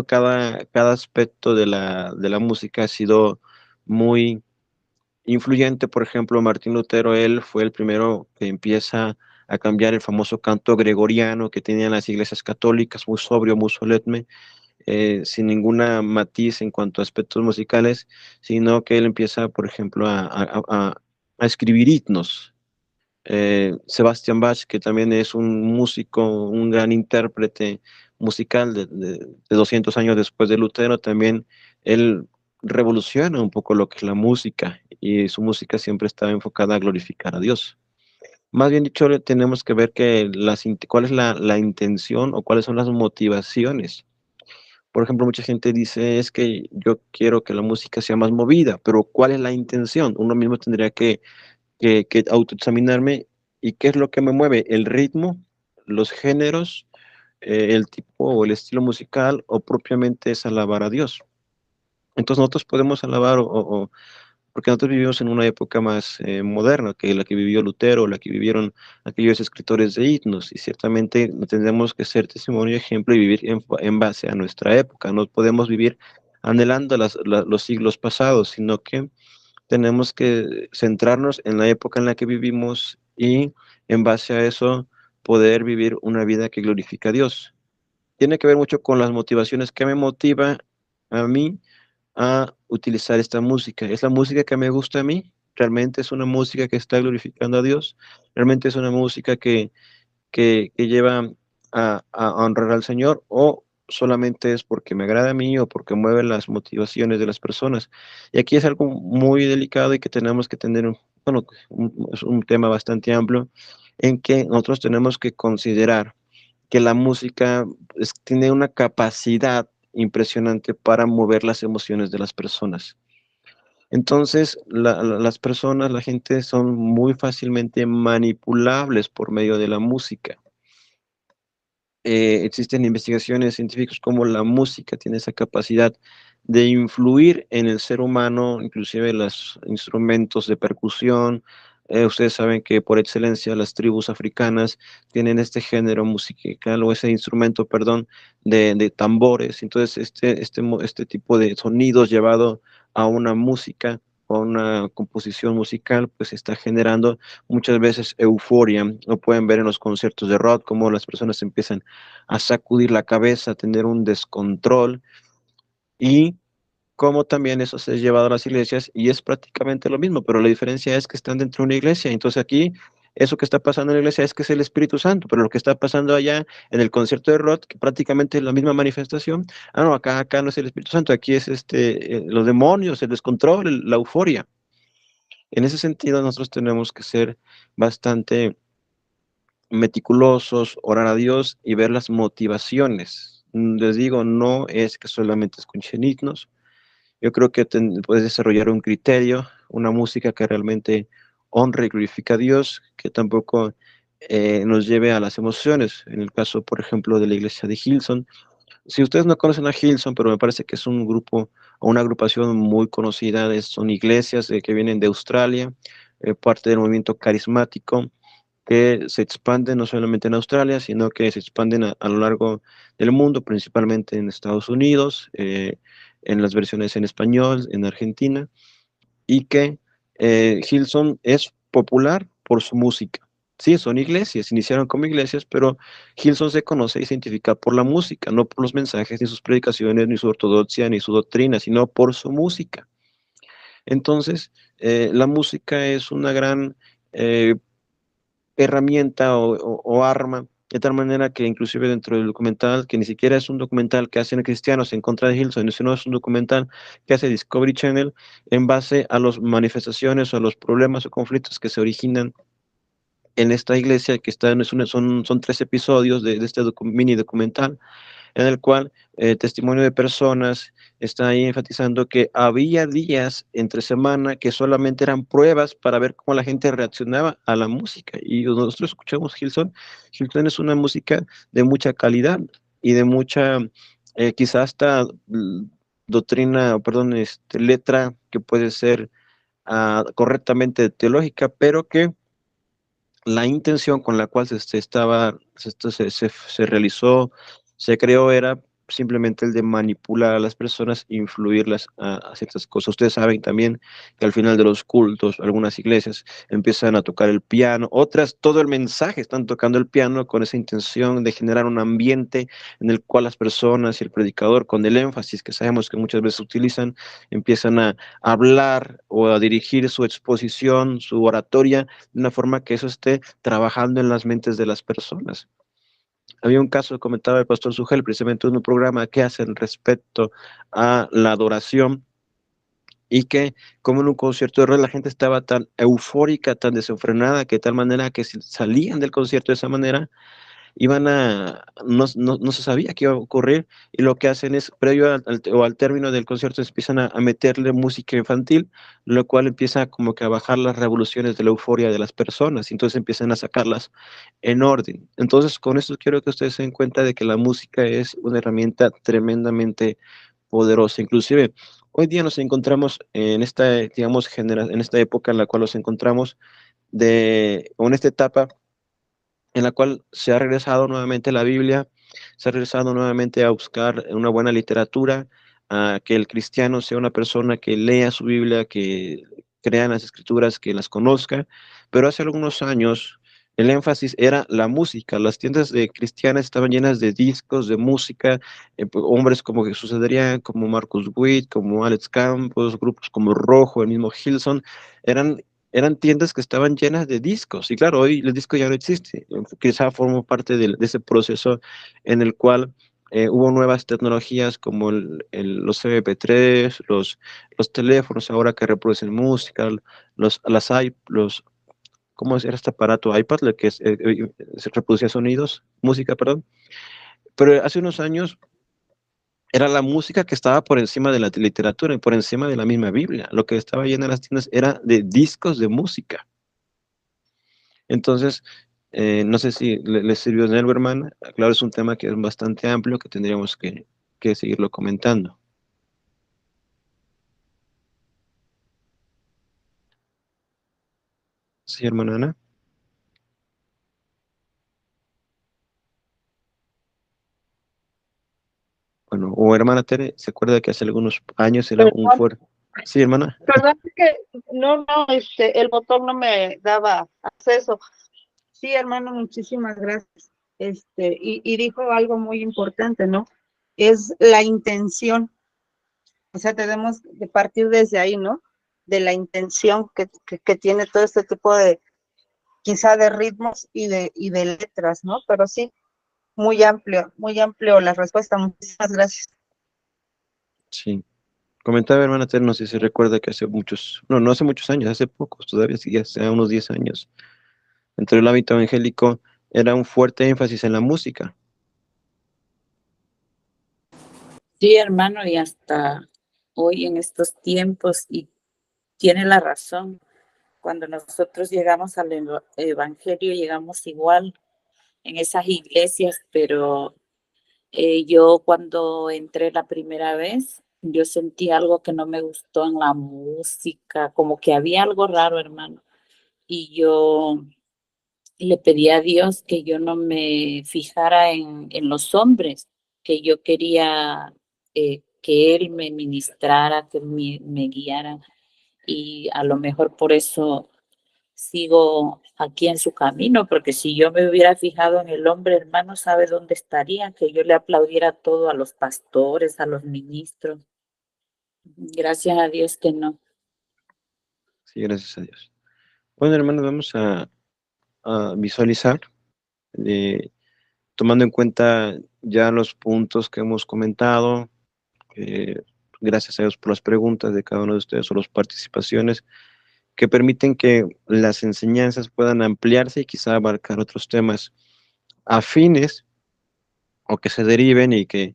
cada aspecto de la música ha sido muy influyente. Por ejemplo, Martín Lutero, él fue el primero que empieza a cambiar el famoso canto gregoriano que tenían las iglesias católicas, muy sobrio, muy solemne, sin ninguna matiz en cuanto a aspectos musicales, sino que él empieza, por ejemplo, a escribir himnos. Sebastian Bach, que también es un músico, un gran intérprete musical de 200 años después de Lutero, también él revoluciona un poco lo que es la música y su música siempre estaba enfocada a glorificar a Dios. Más bien dicho, tenemos que ver cuál es la intención o cuáles son las motivaciones. Por ejemplo, mucha gente dice, es que yo quiero que la música sea más movida, pero ¿cuál es la intención? Uno mismo tendría que autoexaminarme y qué es lo que me mueve, el ritmo, los géneros, el tipo o el estilo musical o propiamente es alabar a Dios. Entonces nosotros podemos alabar porque nosotros vivimos en una época más moderna que la que vivió Lutero, la que vivieron aquellos escritores de himnos, y ciertamente tendremos que ser testimonio y ejemplo y vivir en base a nuestra época. No podemos vivir anhelando los siglos pasados, sino que tenemos que centrarnos en la época en la que vivimos y en base a eso poder vivir una vida que glorifica a Dios. Tiene que ver mucho con las motivaciones. ¿Qué me motiva a mí a utilizar esta música? ¿Es la música que me gusta a mí? ¿Realmente es una música que está glorificando a Dios? ¿Realmente es una música que lleva a honrar al Señor? ¿O solamente es porque me agrada a mí o porque mueve las motivaciones de las personas? Y aquí es algo muy delicado y que tenemos que tener, bueno, es un tema bastante amplio en que nosotros tenemos que considerar que la música tiene una capacidad impresionante para mover las emociones de las personas. Entonces, las personas, la gente son muy fácilmente manipulables por medio de la música. Existen investigaciones científicas como la música tiene esa capacidad de influir en el ser humano, inclusive los instrumentos de percusión. Ustedes saben que por excelencia las tribus africanas tienen este género musical o ese instrumento, perdón, de tambores. Entonces, este tipo de sonidos llevado a una música o a una composición musical, pues está generando muchas veces euforia. Lo pueden ver en los conciertos de rock, como las personas empiezan a sacudir la cabeza, a tener un descontrol, y como también eso se ha llevado a las iglesias y es prácticamente lo mismo, pero la diferencia es que están dentro de una iglesia. Entonces aquí eso que está pasando en la iglesia es que es el Espíritu Santo, pero lo que está pasando allá en el concierto de rock, que prácticamente es la misma manifestación, no, acá no es el Espíritu Santo, aquí es los demonios, el descontrol, la euforia. En ese sentido nosotros tenemos que ser bastante meticulosos, orar a Dios y ver las motivaciones. Les digo, no es que solamente escuchen himnos. Yo creo que puedes desarrollar un criterio, una música que realmente honre y glorifica a Dios, que tampoco nos lleve a las emociones. En el caso, por ejemplo, de la iglesia de Hillsong. Si ustedes no conocen a Hillsong, pero me parece que es un grupo o una agrupación muy conocida, son iglesias que vienen de Australia, parte del movimiento carismático que se expanden no solamente en Australia, sino que se expanden a lo largo del mundo, principalmente en Estados Unidos, en las versiones en español, en Argentina, y que Hillsong es popular por su música. Sí, son iglesias, iniciaron como iglesias, pero Hillsong se conoce y se identifica por la música, no por los mensajes, ni sus predicaciones, ni su ortodoxia, ni su doctrina, sino por su música. Entonces, la música es una gran eh, herramienta o arma, de tal manera que inclusive dentro del documental, que ni siquiera es un documental que hacen cristianos en contra de Hillsong, sino es un documental que hace Discovery Channel en base a las manifestaciones o a los problemas o conflictos que se originan en esta iglesia, que está, son 3 episodios de este mini documental, en el cual testimonio de personas está ahí enfatizando que había días entre semana que solamente eran pruebas para ver cómo la gente reaccionaba a la música. Y nosotros escuchamos Hillsong. Hillsong es una música de mucha calidad y de mucha, quizás hasta doctrina, perdón, letra que puede ser correctamente teológica, pero que la intención con la cual se realizó, se creó, era simplemente el de manipular a las personas, influirlas a ciertas cosas. Ustedes saben también que al final de los cultos, algunas iglesias empiezan a tocar el piano, otras todo el mensaje están tocando el piano con esa intención de generar un ambiente en el cual las personas y el predicador, con el énfasis que sabemos que muchas veces utilizan, empiezan a hablar o a dirigir su exposición, su oratoria, de una forma que eso esté trabajando en las mentes de las personas. Había un caso, comentaba el pastor Sugel, precisamente en un programa que hacen respecto a la adoración, y que como en un concierto de rock la gente estaba tan eufórica, tan desenfrenada, que de tal manera que si salían del concierto de esa manera, no se sabía qué iba a ocurrir, y lo que hacen es, previo o al término del concierto, empiezan a meterle música infantil, lo cual empieza como que a bajar las revoluciones de la euforia de las personas, y entonces empiezan a sacarlas en orden. Entonces, con esto quiero que ustedes se den cuenta de que la música es una herramienta tremendamente poderosa. Inclusive, hoy día nos encontramos en esta, digamos, en esta época en la cual nos encontramos, o en esta etapa en la cual se ha regresado nuevamente la Biblia, se ha regresado nuevamente a buscar una buena literatura, a que el cristiano sea una persona que lea su Biblia, que crea en las escrituras, que las conozca, pero hace algunos años el énfasis era la música. Las tiendas de cristianas estaban llenas de discos, de música, hombres como Jesús Adrián, como Marcus Witt, como Alex Campos, grupos como Rojo, el mismo Hillsong, eran tiendas que estaban llenas de discos. Y claro, hoy el disco ya no existe. Quizá formó parte de ese proceso en el cual hubo nuevas tecnologías como los MP3, los teléfonos ahora que reproducen música, ¿cómo era este aparato? iPad, lo que se reproducía sonidos, música, perdón. Pero hace unos años era la música que estaba por encima de la literatura y por encima de la misma Biblia. Lo que estaba lleno en las tiendas era de discos de música. Entonces, no sé si les sirvió de algo, hermana. Claro, es un tema que es bastante amplio, que tendríamos que seguirlo comentando. Sí, hermana Ana. Bueno, o hermana Tere, ¿se acuerda que hace algunos años era un Perdón, fuerte? Sí, hermana. perdón, es que no, el botón no me daba acceso. Sí, hermano, muchísimas gracias. Y dijo algo muy importante, ¿no? Es la intención. O sea, tenemos que partir desde ahí, ¿no? De la intención que tiene todo este tipo de, quizá de ritmos y de letras, ¿no? Pero sí, muy amplio la respuesta. Muchísimas gracias. Sí. Comentaba, hermana Tere, no sé si recuerda que hace muchos, no hace muchos años, hace pocos, todavía sí, hace unos 10 años, entre el ámbito evangélico era un fuerte énfasis en la música. Sí, hermano, y hasta hoy en estos tiempos, y tiene la razón, cuando nosotros llegamos al evangelio, llegamos igual en esas iglesias, pero yo cuando entré la primera vez, yo sentí algo que no me gustó en la música, como que había algo raro, hermano. Y yo le pedí a Dios que yo no me fijara en los hombres, que yo quería que Él me ministrara, que me guiara. Y a lo mejor por eso sigo aquí en su camino, porque si yo me hubiera fijado en el hombre, hermano, ¿sabe dónde estaría? Que yo le aplaudiera todo a los pastores, a los ministros. Gracias a Dios que no. Sí, gracias a Dios. Bueno, hermanos, vamos a visualizar, tomando en cuenta ya los puntos que hemos comentado. Gracias a Dios por las preguntas de cada uno de ustedes o las participaciones que permiten que las enseñanzas puedan ampliarse y quizá abarcar otros temas afines o que se deriven y que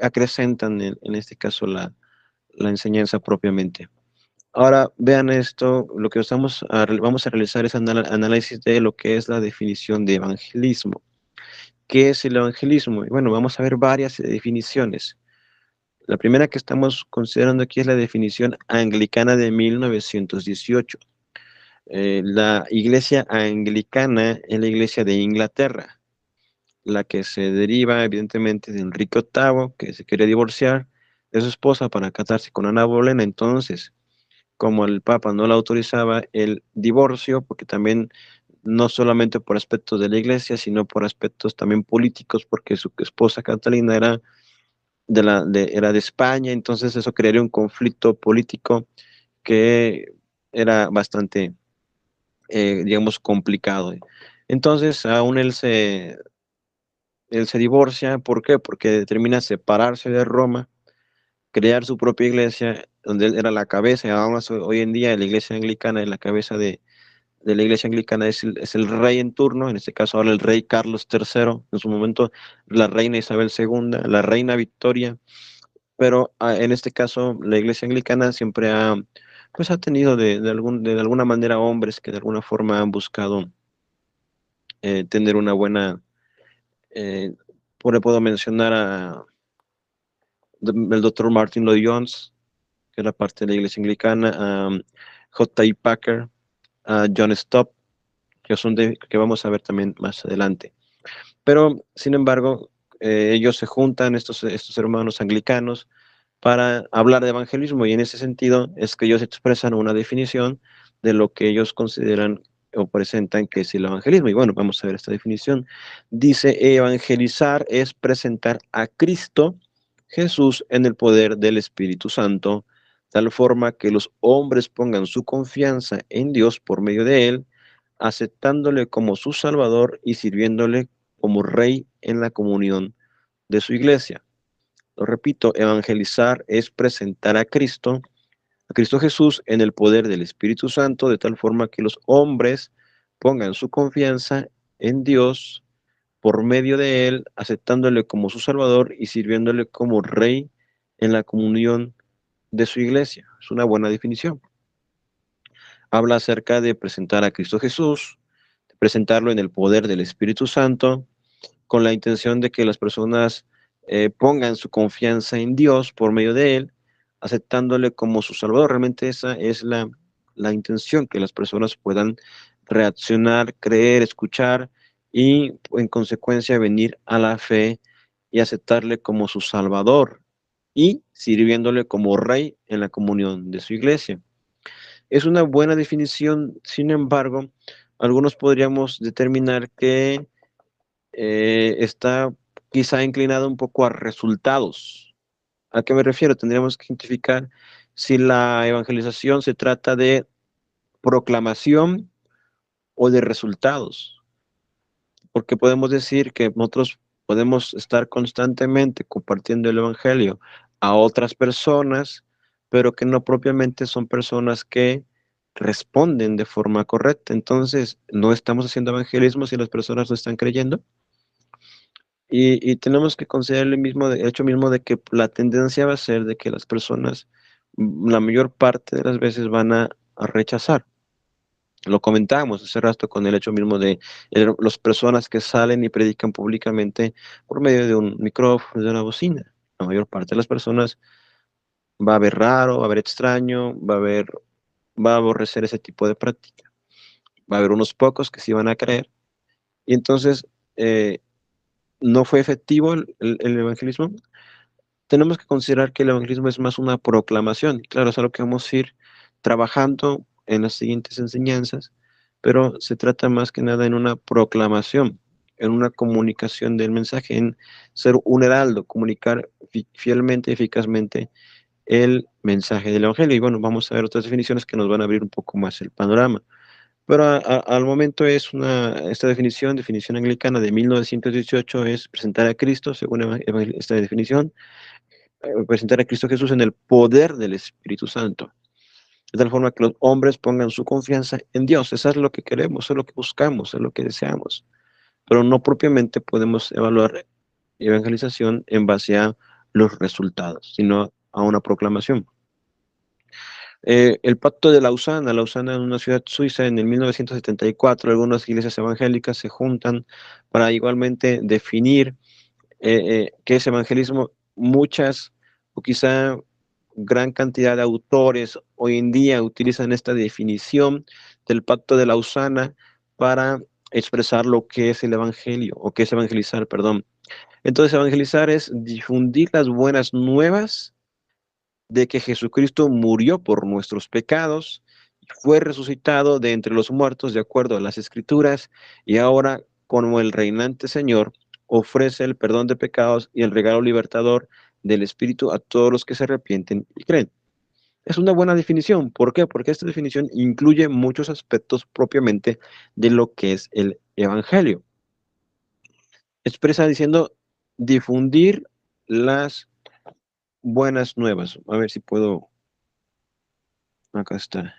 acrecentan en este caso la enseñanza propiamente. Ahora vean esto, lo que vamos a realizar es análisis de lo que es la definición de evangelismo. ¿Qué es el evangelismo? Y bueno, vamos a ver varias definiciones. La primera que estamos considerando aquí es la definición anglicana de 1918. La iglesia anglicana es la iglesia de Inglaterra, la que se deriva evidentemente de Enrique VIII, que se quería divorciar de su esposa para casarse con Ana Bolena. Entonces, como el Papa no le autorizaba el divorcio, porque también no solamente por aspectos de la iglesia, sino por aspectos también políticos, porque su esposa Catalina era era de España, entonces eso crearía un conflicto político que era bastante, digamos, complicado. Entonces, aún él se divorcia, ¿por qué? Porque determina separarse de Roma, crear su propia iglesia, donde él era la cabeza, y aún hoy en día la iglesia anglicana es la cabeza de la iglesia anglicana, es el rey en turno, en este caso ahora el rey Carlos III, en su momento la reina Isabel II, la reina Victoria, pero en este caso la iglesia anglicana siempre pues ha tenido de alguna manera hombres que de alguna forma han buscado tener una buena, eh, puedo mencionar el doctor Martin Lloyd Jones, que era parte de la iglesia anglicana, a J.I. Packer, a John Stott, que vamos a ver también más adelante. Pero, sin embargo, ellos se juntan, estos hermanos anglicanos, para hablar de evangelismo, y en ese sentido es que ellos expresan una definición de lo que ellos consideran o presentan que es el evangelismo. Y bueno, vamos a ver esta definición. Dice, evangelizar es presentar a Cristo Jesús en el poder del Espíritu Santo, tal forma que los hombres pongan su confianza en Dios por medio de él, aceptándole como su Salvador y sirviéndole como Rey en la comunión de su iglesia. Lo repito, evangelizar es presentar a Cristo Jesús en el poder del Espíritu Santo, de tal forma que los hombres pongan su confianza en Dios por medio de él, aceptándole como su Salvador y sirviéndole como Rey en la comunión de su iglesia. Es una buena definición. Habla acerca de presentar a Cristo Jesús, de presentarlo en el poder del Espíritu Santo, con la intención de que las personas pongan su confianza en Dios por medio de él, aceptándole como su Salvador. Realmente esa es la intención, que las personas puedan reaccionar, creer, escuchar y en consecuencia venir a la fe y aceptarle como su Salvador y sirviéndole como Rey en la comunión de su iglesia. Es una buena definición, sin embargo, algunos podríamos determinar que está quizá inclinado un poco a resultados. ¿A qué me refiero? Tendríamos que identificar si la evangelización se trata de proclamación o de resultados, porque podemos decir que nosotros podemos estar constantemente compartiendo el evangelio a otras personas, pero que no propiamente son personas que responden de forma correcta. Entonces, no estamos haciendo evangelismo si las personas no están creyendo. Y tenemos que considerar el hecho mismo de que la tendencia va a ser de que las personas, la mayor parte de las veces van a rechazar. Lo comentábamos hace rato con el hecho mismo de las personas que salen y predican públicamente por medio de un micrófono, de una bocina. La mayor parte de las personas va a ver raro, va a ver extraño, va a aborrecer ese tipo de práctica. Va a haber unos pocos que sí van a creer. Y entonces, no fue efectivo el evangelismo. Tenemos que considerar que el evangelismo es más una proclamación. Claro, es algo que vamos a ir trabajando en las siguientes enseñanzas, pero se trata más que nada en una proclamación, en una comunicación del mensaje, en ser un heraldo, comunicar fielmente, eficazmente el mensaje del Evangelio. Y bueno, vamos a ver otras definiciones que nos van a abrir un poco más el panorama. Pero al momento es esta definición anglicana de 1918, es presentar a Cristo, según esta definición, presentar a Cristo Jesús en el poder del Espíritu Santo, de tal forma que los hombres pongan su confianza en Dios. Eso es lo que queremos, eso es lo que buscamos, eso es lo que deseamos, pero no propiamente podemos evaluar evangelización en base a los resultados, sino a una proclamación. El pacto de Lausana en una ciudad suiza en el 1974, algunas iglesias evangélicas se juntan para igualmente definir qué es evangelismo. Muchas, o quizá gran cantidad de autores hoy en día utilizan esta definición del pacto de Lausana para expresar lo que es el evangelio, o qué es evangelizar, perdón. Entonces, evangelizar es difundir las buenas nuevas de que Jesucristo murió por nuestros pecados, fue resucitado de entre los muertos de acuerdo a las Escrituras, y ahora, como el reinante Señor, ofrece el perdón de pecados y el regalo libertador del Espíritu a todos los que se arrepienten y creen. Es una buena definición. ¿Por qué? Porque esta definición incluye muchos aspectos propiamente de lo que es el Evangelio. Expresa diciendo difundir las buenas nuevas. A ver si puedo. Acá está.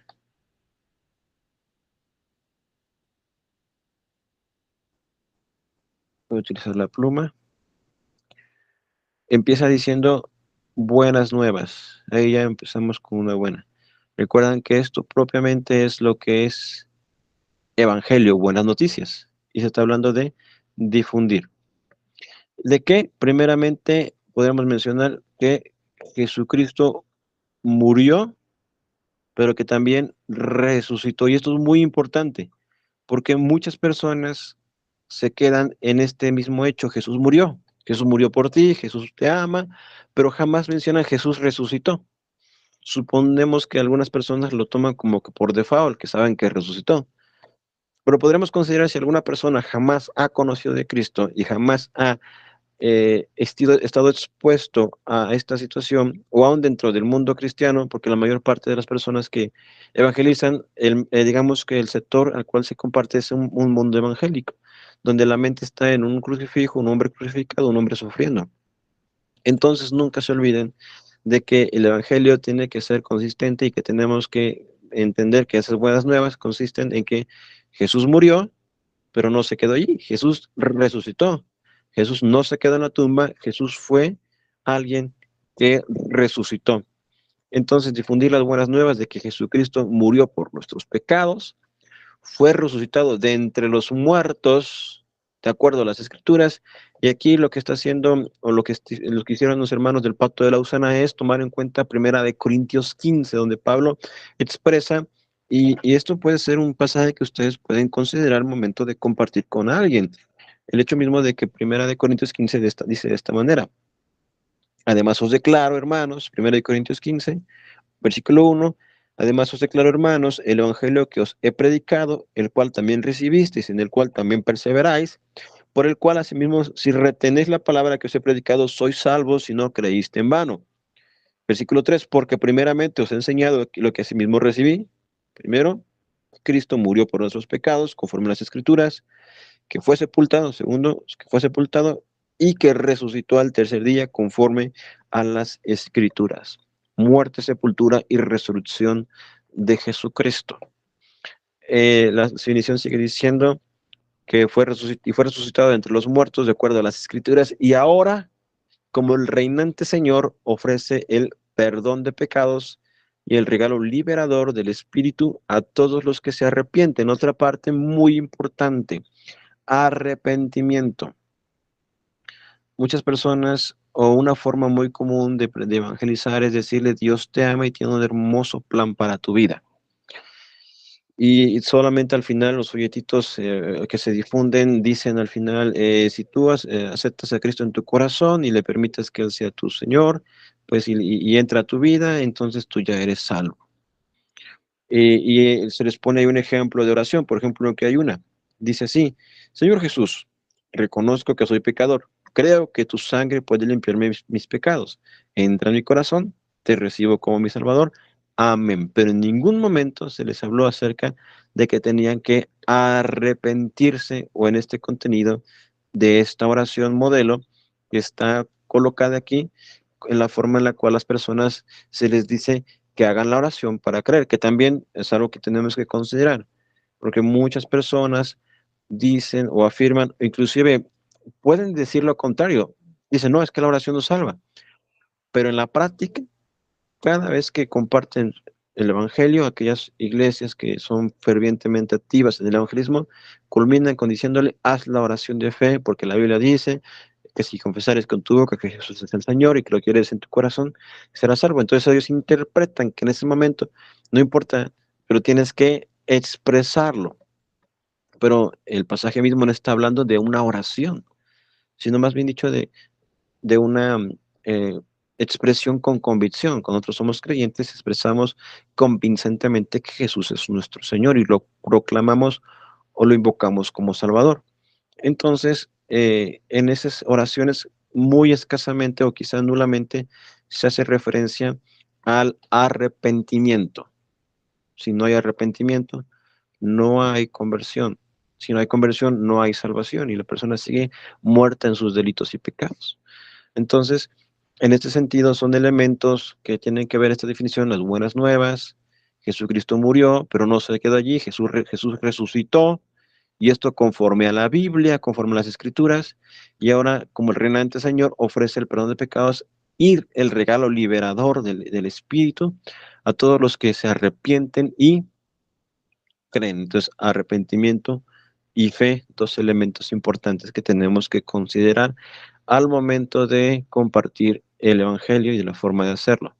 Voy a utilizar la pluma. Empieza diciendo buenas nuevas. Ahí ya empezamos con una buena. Recuerdan que esto propiamente es lo que es evangelio, buenas noticias. Y se está hablando de difundir. ¿De qué? Primeramente, podemos mencionar que Jesucristo murió, pero que también resucitó. Y esto es muy importante, porque muchas personas se quedan en este mismo hecho. Jesús murió por ti, Jesús te ama, pero jamás mencionan Jesús resucitó. Suponemos que algunas personas lo toman como que por default, que saben que resucitó. Pero podremos considerar si alguna persona jamás ha conocido de Cristo y jamás ha estado expuesto a esta situación, o aún dentro del mundo cristiano, porque la mayor parte de las personas que evangelizan, digamos que el sector al cual se comparte es un mundo evangélico, donde la mente está en un crucifijo, un hombre crucificado, un hombre sufriendo. Entonces nunca se olviden de que el evangelio tiene que ser consistente y que tenemos que entender que esas buenas nuevas consisten en que Jesús murió, pero no se quedó allí. Jesús resucitó. Jesús no se quedó en la tumba. Jesús fue alguien que resucitó. Entonces, difundir las buenas nuevas de que Jesucristo murió por nuestros pecados, fue resucitado de entre los muertos, de acuerdo a las Escrituras. Y aquí lo que está haciendo, o lo que hicieron los hermanos del Pacto de Lausana, es tomar en cuenta Primera de Corintios 15, donde Pablo expresa, y esto puede ser un pasaje que ustedes pueden considerar al momento de compartir con alguien. El hecho mismo de que Primera de Corintios 15 dice de esta manera: además os declaro, hermanos, Primera de Corintios 15, versículo 1, además os declaro, hermanos, el evangelio que os he predicado, el cual también recibisteis, en el cual también perseveráis, por el cual asimismo, si retenéis la palabra que os he predicado, sois salvos si no creíste en vano. Versículo 3, porque primeramente os he enseñado lo que asimismo recibí. Primero, Cristo murió por nuestros pecados, conforme a las Escrituras, que fue sepultado. Segundo, que fue sepultado y que resucitó al tercer día, conforme a las Escrituras. Muerte, sepultura y resurrección de Jesucristo. La definición sigue diciendo que fue resucitado entre los muertos de acuerdo a las Escrituras, y ahora, como el reinante Señor, ofrece el perdón de pecados y el regalo liberador del Espíritu a todos los que se arrepienten. Otra parte muy importante: arrepentimiento. Muchas personas, o una forma muy común de evangelizar, es decirle Dios te ama y tiene un hermoso plan para tu vida. Y solamente al final los folletitos que se difunden dicen al final, si tú aceptas a Cristo en tu corazón y le permites que Él sea tu Señor, pues y entra a tu vida, entonces tú ya eres salvo. y se les pone ahí un ejemplo de oración. Por ejemplo, que hay una, dice así: Señor Jesús, reconozco que soy pecador, creo que tu sangre puede limpiarme mis pecados, entra en mi corazón, te recibo como mi Salvador, amén. Pero en ningún momento se les habló acerca de que tenían que arrepentirse, o en este contenido de esta oración modelo que está colocada aquí, en la forma en la cual las personas se les dice que hagan la oración para creer, que también es algo que tenemos que considerar, porque muchas personas dicen o afirman, inclusive pueden decir lo contrario, dicen, no, es que la oración no salva, pero en la práctica, cada vez que comparten el Evangelio, aquellas iglesias que son fervientemente activas en el evangelismo, culminan con diciéndole, haz la oración de fe, porque la Biblia dice que si confesares con tu boca que Jesús es el Señor y que lo quieres en tu corazón, serás salvo. Entonces ellos interpretan que en ese momento, no importa, pero tienes que expresarlo. Pero el pasaje mismo no está hablando de una oración, sino más bien dicho de una eh, expresión con convicción. Cuando nosotros somos creyentes, expresamos convincentemente que Jesús es nuestro Señor y lo proclamamos o lo invocamos como Salvador. Entonces, en esas oraciones, muy escasamente o quizás nulamente se hace referencia al arrepentimiento. Si no hay arrepentimiento, no hay conversión. Si no hay conversión, no hay salvación y la persona sigue muerta en sus delitos y pecados. Entonces, en este sentido, son elementos que tienen que ver esta definición, las buenas nuevas. Jesucristo murió, pero no se quedó allí. Jesús resucitó, y esto conforme a la Biblia, conforme a las Escrituras, y ahora, como el reinante Señor, ofrece el perdón de pecados y el regalo liberador del Espíritu a todos los que se arrepienten y creen. Entonces, arrepentimiento y fe, dos elementos importantes que tenemos que considerar al momento de compartir el Evangelio y de la forma de hacerlo.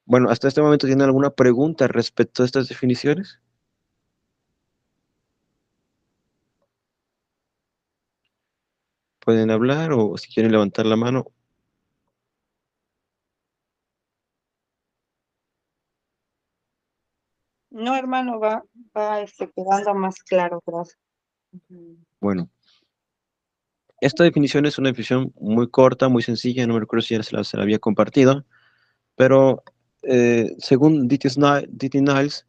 Bueno, hasta este momento, ¿tienen alguna pregunta respecto a estas definiciones? Pueden hablar o si quieren levantar la mano. No, hermano, va quedando más claro, gracias. Bueno, esta definición es una definición muy corta, muy sencilla, no me recuerdo si ya se la había compartido, pero según D.T. Niles,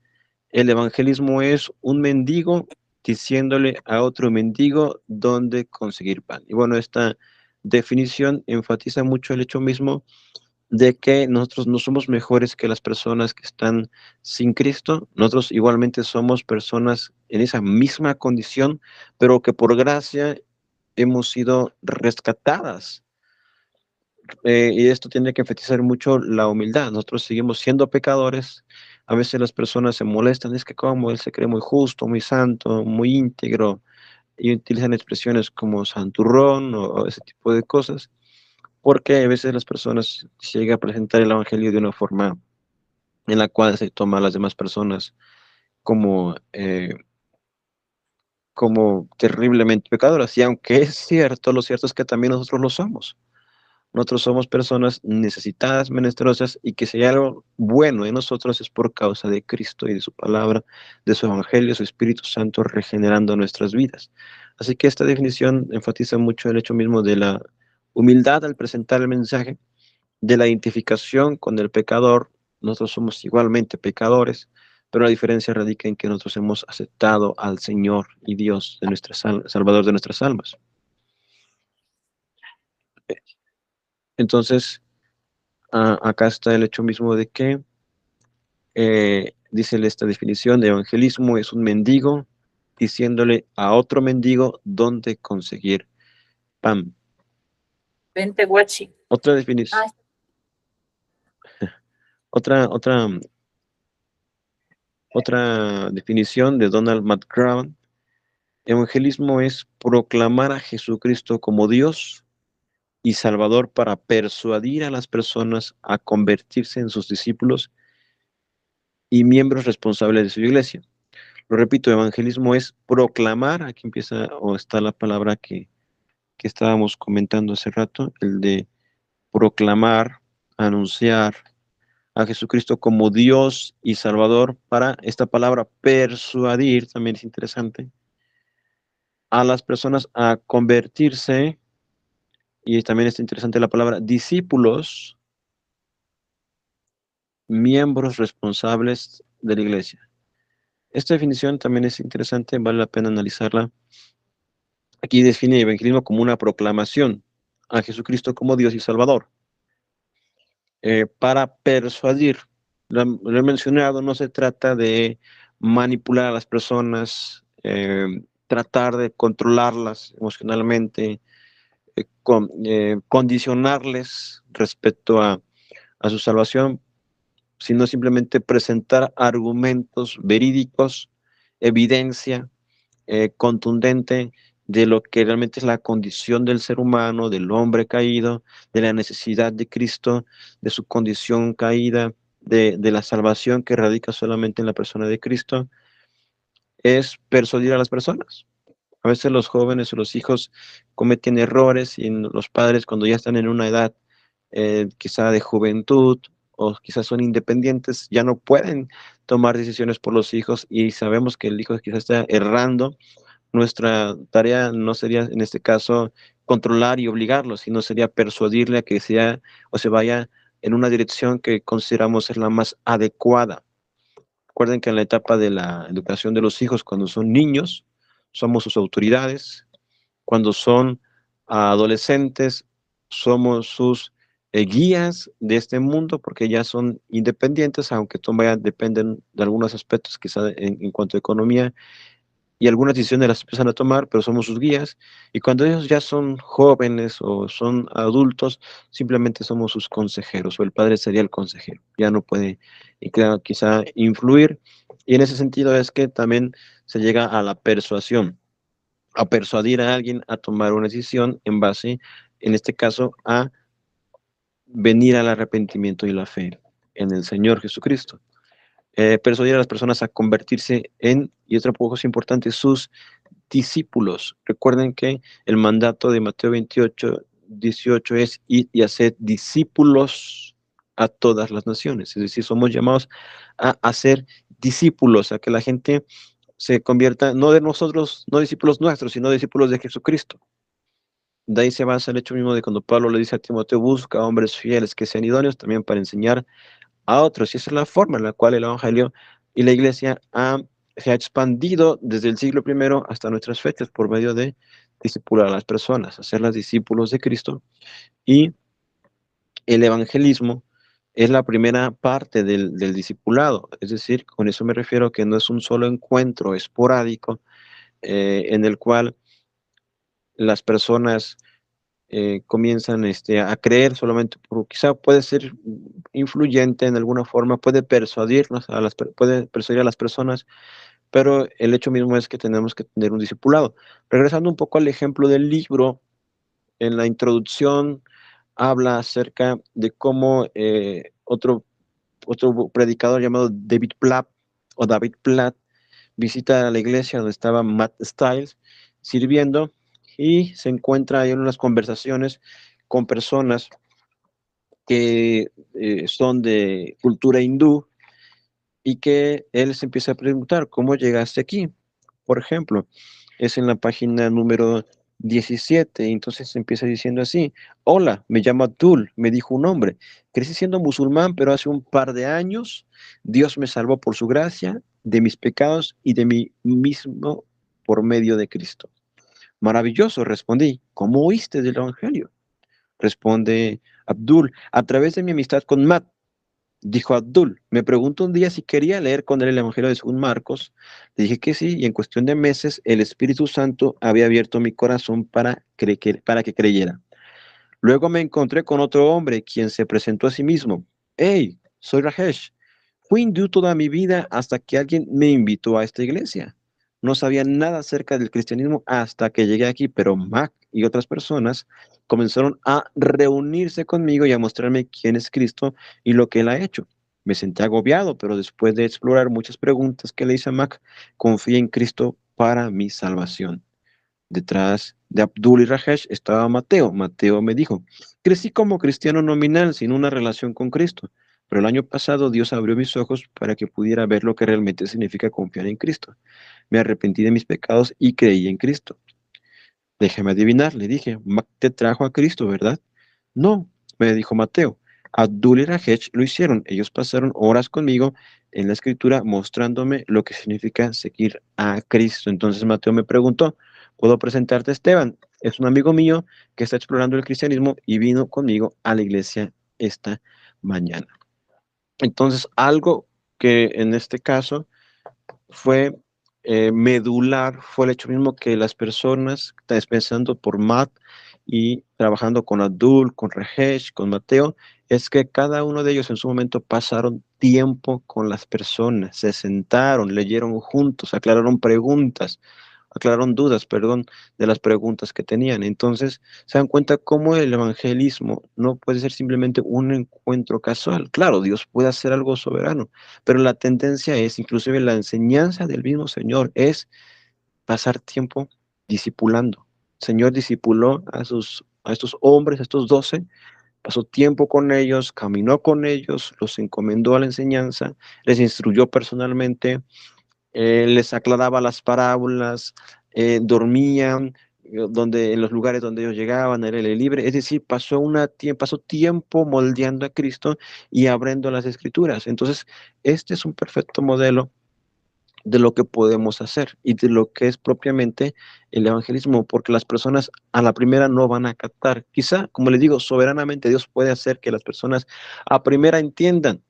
el evangelismo es un mendigo diciéndole a otro mendigo dónde conseguir pan. Y bueno, esta definición enfatiza mucho el hecho mismo de que nosotros no somos mejores que las personas que están sin Cristo. Nosotros igualmente somos personas en esa misma condición, pero que por gracia hemos sido rescatadas. Y esto tiene que enfatizar mucho la humildad. Nosotros seguimos siendo pecadores. A veces las personas se molestan, es que como él se cree muy justo, muy santo, muy íntegro, y utilizan expresiones como santurrón o ese tipo de cosas, porque a veces las personas se llega a presentar el evangelio de una forma en la cual se toma a las demás personas como, como terriblemente pecadoras. Y aunque es cierto, lo cierto es que también nosotros lo somos. Nosotros somos personas necesitadas, menestrosas, y que si hay algo bueno en nosotros es por causa de Cristo y de su palabra, de su evangelio, su Espíritu Santo regenerando nuestras vidas. Así que esta definición enfatiza mucho el hecho mismo de la humildad al presentar el mensaje, de la identificación con el pecador. Nosotros somos igualmente pecadores, pero la diferencia radica en que nosotros hemos aceptado al Señor y Dios de Salvador de nuestras almas. Entonces, acá está el hecho mismo de que, dice esta definición de evangelismo, es un mendigo diciéndole a otro mendigo dónde conseguir pan. Vente, guachi. Otra definición. Otra definición de Donald McGrawan: evangelismo es proclamar a Jesucristo como Dios y Salvador para persuadir a las personas a convertirse en sus discípulos y miembros responsables de su iglesia. Lo repito, evangelismo es proclamar, aquí empieza o está la palabra que estábamos comentando hace rato, el de proclamar, anunciar, a Jesucristo como Dios y Salvador, para esta palabra persuadir, también es interesante, a las personas a convertirse, y también es interesante la palabra discípulos, miembros responsables de la iglesia. Esta definición también es interesante, vale la pena analizarla. Aquí define el evangelismo como una proclamación a Jesucristo como Dios y Salvador. Para persuadir, lo he mencionado, no se trata de manipular a las personas, tratar de controlarlas emocionalmente, condicionarles respecto a su salvación, sino simplemente presentar argumentos verídicos, evidencia contundente de lo que realmente es la condición del ser humano, del hombre caído, de la necesidad de Cristo, de su condición caída, de la salvación que radica solamente en la persona de Cristo, es persuadir a las personas. A veces los jóvenes o los hijos cometen errores y los padres, cuando ya están en una edad quizá de juventud o quizás son independientes, ya no pueden tomar decisiones por los hijos, y sabemos que el hijo quizás está errando. Nuestra tarea no sería en este caso controlar y obligarlo, sino sería persuadirle a que sea o se vaya en una dirección que consideramos es la más adecuada. Recuerden que en la etapa de la educación de los hijos, cuando son niños, somos sus autoridades. Cuando son adolescentes, somos sus guías de este mundo, porque ya son independientes, aunque todavía dependen de algunos aspectos, quizá en cuanto a economía, y algunas decisiones las empiezan a tomar, pero somos sus guías. Y cuando ellos ya son jóvenes o son adultos, simplemente somos sus consejeros, o el padre sería el consejero, ya no puede, y claro, quizá influir. Y en ese sentido es que también se llega a la persuasión, a persuadir a alguien a tomar una decisión en base, en este caso, a venir al arrepentimiento y la fe en el Señor Jesucristo. Persuadir a las personas a convertirse en, y otra cosa importante, sus discípulos. Recuerden que el mandato de Mateo 28:18 es ir y hacer discípulos a todas las naciones. Es decir, somos llamados a hacer discípulos, a que la gente se convierta, no de nosotros, no discípulos nuestros, sino discípulos de Jesucristo. De ahí se basa el hecho mismo de cuando Pablo le dice a Timoteo: busca hombres fieles que sean idóneos también para enseñar a otros. Y esa es la forma en la cual el Evangelio y la Iglesia se ha expandido desde el siglo I hasta nuestras fechas, por medio de discipular a las personas, hacerlas discípulos de Cristo. Y el evangelismo es la primera parte del discipulado. Es decir, con eso me refiero que no es un solo encuentro esporádico en el cual las personas comienzan a creer solamente, quizá puede ser influyente en alguna forma, puede persuadirnos puede persuadir a las personas, pero el hecho mismo es que tenemos que tener un discipulado. Regresando un poco al ejemplo del libro, en la introducción habla acerca de cómo otro predicador llamado David Platt visita la iglesia donde estaba Matt Stiles sirviendo, y se encuentra ahí en unas conversaciones con personas que son de cultura hindú, y que él se empieza a preguntar: ¿cómo llegaste aquí? Por ejemplo, es en la página número 17, y entonces empieza diciendo así: hola, me llamo Abdul, me dijo un hombre, crecí siendo musulmán, pero hace un par de años Dios me salvó por su gracia de mis pecados y de mí mismo por medio de Cristo. Maravilloso, respondí. ¿Cómo oíste del Evangelio? Responde Abdul: a través de mi amistad con Matt. Dijo Abdul: me preguntó un día si quería leer con él el Evangelio de San Marcos. Le dije que sí, y en cuestión de meses el Espíritu Santo había abierto mi corazón para que creyera. Luego me encontré con otro hombre, quien se presentó a sí mismo. Hey, soy Rajesh. Fui hindú toda mi vida hasta que alguien me invitó a esta iglesia. No sabía nada acerca del cristianismo hasta que llegué aquí, pero Mac y otras personas comenzaron a reunirse conmigo y a mostrarme quién es Cristo y lo que él ha hecho. Me sentí agobiado, pero después de explorar muchas preguntas que le hice a Mac, confié en Cristo para mi salvación. Detrás de Abdul y Rajesh estaba Mateo. Mateo me dijo: crecí como cristiano nominal, sin una relación con Cristo. Pero el año pasado Dios abrió mis ojos para que pudiera ver lo que realmente significa confiar en Cristo. Me arrepentí de mis pecados y creí en Cristo. Déjame adivinar, le dije, Mac te trajo a Cristo, ¿verdad? No, me dijo Mateo. Abdul y Rajesh lo hicieron. Ellos pasaron horas conmigo en la escritura mostrándome lo que significa seguir a Cristo. Entonces Mateo me preguntó, ¿puedo presentarte a Esteban? Es un amigo mío que está explorando el cristianismo y vino conmigo a la iglesia esta mañana. Entonces, algo que en este caso fue medular, fue el hecho mismo que las personas, pensando por Matt y trabajando con Abdul, con Rajesh, con Mateo, es que cada uno de ellos en su momento pasaron tiempo con las personas, se sentaron, leyeron juntos, aclararon dudas, perdón, de las preguntas que tenían. Entonces, se dan cuenta cómo el evangelismo no puede ser simplemente un encuentro casual. Claro, Dios puede hacer algo soberano, pero la tendencia es, inclusive la enseñanza del mismo Señor, es pasar tiempo discipulando. El Señor discipuló a estos hombres, a estos 12, pasó tiempo con ellos, caminó con ellos, los encomendó a la enseñanza, les instruyó personalmente, les aclaraba las parábolas, dormían en los lugares donde ellos llegaban, era el libre, es decir, pasó tiempo moldeando a Cristo y abriendo las escrituras. Entonces, este es un perfecto modelo de lo que podemos hacer y de lo que es propiamente el evangelismo, porque las personas a la primera no van a captar. Quizá, como les digo, soberanamente Dios puede hacer que las personas a primera entiendan,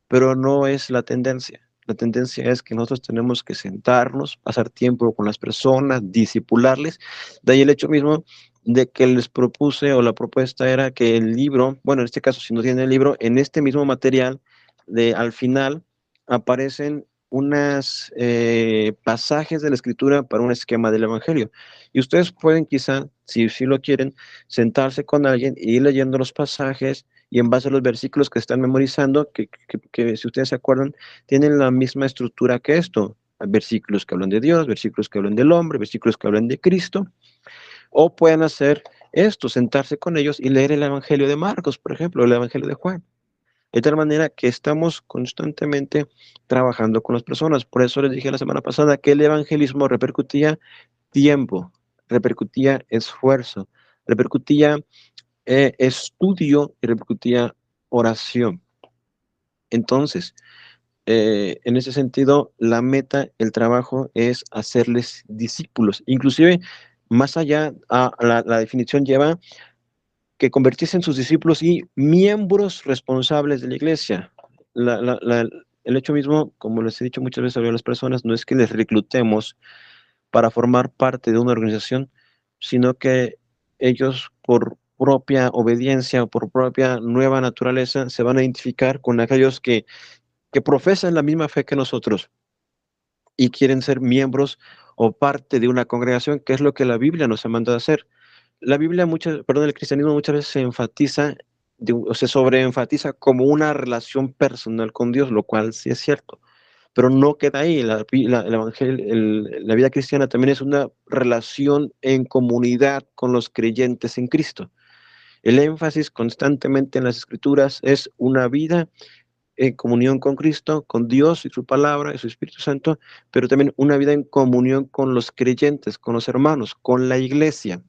pero no es la tendencia. La tendencia es que nosotros tenemos que sentarnos, pasar tiempo con las personas, disipularles. De ahí el hecho mismo de que les propuse, o la propuesta era que el libro, bueno, en este caso, si no tienen el libro, en este mismo material, al final aparecen unos pasajes de la escritura para un esquema del evangelio. Y ustedes pueden quizá, si lo quieren, sentarse con alguien y ir leyendo los pasajes y en base a los versículos que están memorizando, que si ustedes se acuerdan, tienen la misma estructura que esto. Hay versículos que hablan de Dios, versículos que hablan del hombre, versículos que hablan de Cristo, o pueden hacer esto, sentarse con ellos y leer el Evangelio de Marcos, por ejemplo, el Evangelio de Juan. De tal manera que estamos constantemente trabajando con las personas. Por eso les dije la semana pasada que el evangelismo repercutía tiempo, repercutía esfuerzo, repercutía estudio y repercutía oración. Entonces, en ese sentido, la meta, el trabajo es hacerles discípulos. Inclusive, más allá, la definición lleva que convertirse en sus discípulos y miembros responsables de la iglesia. El hecho mismo, como les he dicho muchas veces a las personas, no es que les reclutemos para formar parte de una organización, sino que ellos por propia obediencia o por propia nueva naturaleza se van a identificar con aquellos que profesan la misma fe que nosotros y quieren ser miembros o parte de una congregación, que es lo que la Biblia nos ha mandado a hacer. La Biblia, el cristianismo muchas veces se enfatiza o se sobreenfatiza como una relación personal con Dios, lo cual sí es cierto, pero no queda ahí. El evangelio, la vida cristiana también es una relación en comunidad con los creyentes en Cristo. El énfasis constantemente en las escrituras es una vida en comunión con Cristo, con Dios y su palabra y su Espíritu Santo, pero también una vida en comunión con los creyentes, con los hermanos, con la iglesia.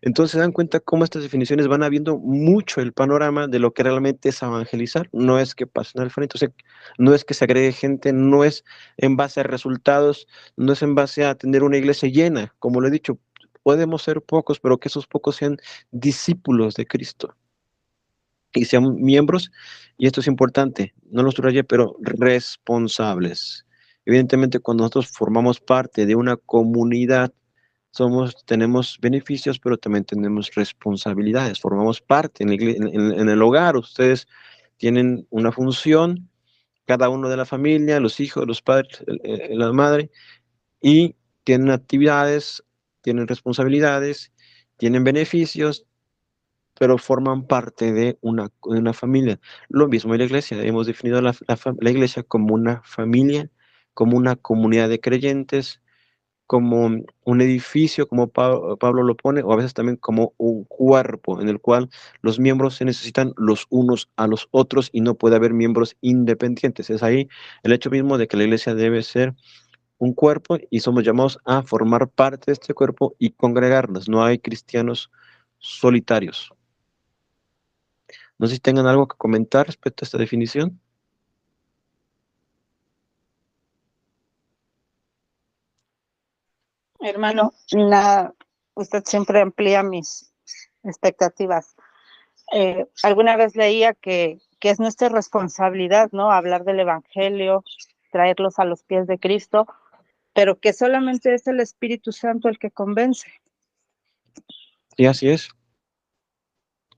Entonces se dan cuenta cómo estas definiciones van abriendo mucho el panorama de lo que realmente es evangelizar. No es que pasen al frente, o sea, no es que se agregue gente, no es en base a resultados, no es en base a tener una iglesia llena. Como lo he dicho, podemos ser pocos, pero que esos pocos sean discípulos de Cristo y sean miembros, y esto es importante, no lo subrayé, pero responsables. Evidentemente, cuando nosotros formamos parte de una comunidad, tenemos beneficios, pero también tenemos responsabilidades. Formamos parte en el hogar, ustedes tienen una función, cada uno de la familia, los hijos, los padres, la madre, y tienen actividades, tienen responsabilidades, tienen beneficios, pero forman parte de una familia. Lo mismo en la iglesia, hemos definido la iglesia como una familia, como una comunidad de creyentes, como un edificio, como Pablo lo pone, o a veces también como un cuerpo en el cual los miembros se necesitan los unos a los otros y no puede haber miembros independientes. Es ahí el hecho mismo de que la iglesia debe ser un cuerpo y somos llamados a formar parte de este cuerpo y congregarnos. No hay cristianos solitarios. No sé si tengan algo que comentar respecto a esta definición. Hermano, nada, usted siempre amplía mis expectativas. Alguna vez leía que es nuestra responsabilidad, ¿no? Hablar del Evangelio, traerlos a los pies de Cristo, pero que solamente es el Espíritu Santo el que convence. Y así es.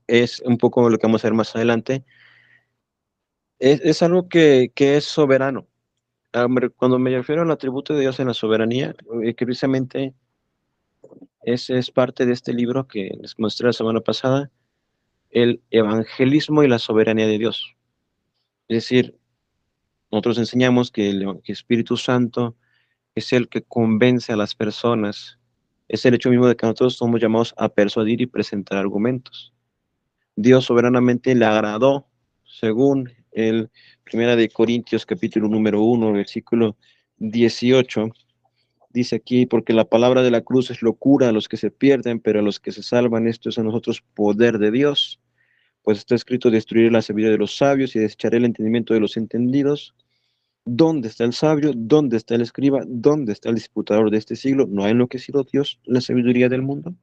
Es un poco lo que vamos a ver más adelante. Es algo que es soberano. Cuando me refiero al atributo de Dios en la soberanía, que precisamente ese es parte de este libro que les mostré la semana pasada, el evangelismo y la soberanía de Dios. Es decir, nosotros enseñamos que que Espíritu Santo es el que convence a las personas. Es el hecho mismo de que nosotros somos llamados a persuadir y presentar argumentos. Dios soberanamente le agradó, según el Primera de Corintios, capítulo número 1, versículo 18, dice aquí, porque la palabra de la cruz es locura a los que se pierden, pero a los que se salvan, esto es a nosotros poder de Dios. Pues está escrito, destruiré la sabiduría de los sabios y desecharé el entendimiento de los entendidos. ¿Dónde está el sabio? ¿Dónde está el escriba? ¿Dónde está el disputador de este siglo? ¿No ha enloquecido Dios la sabiduría del mundo?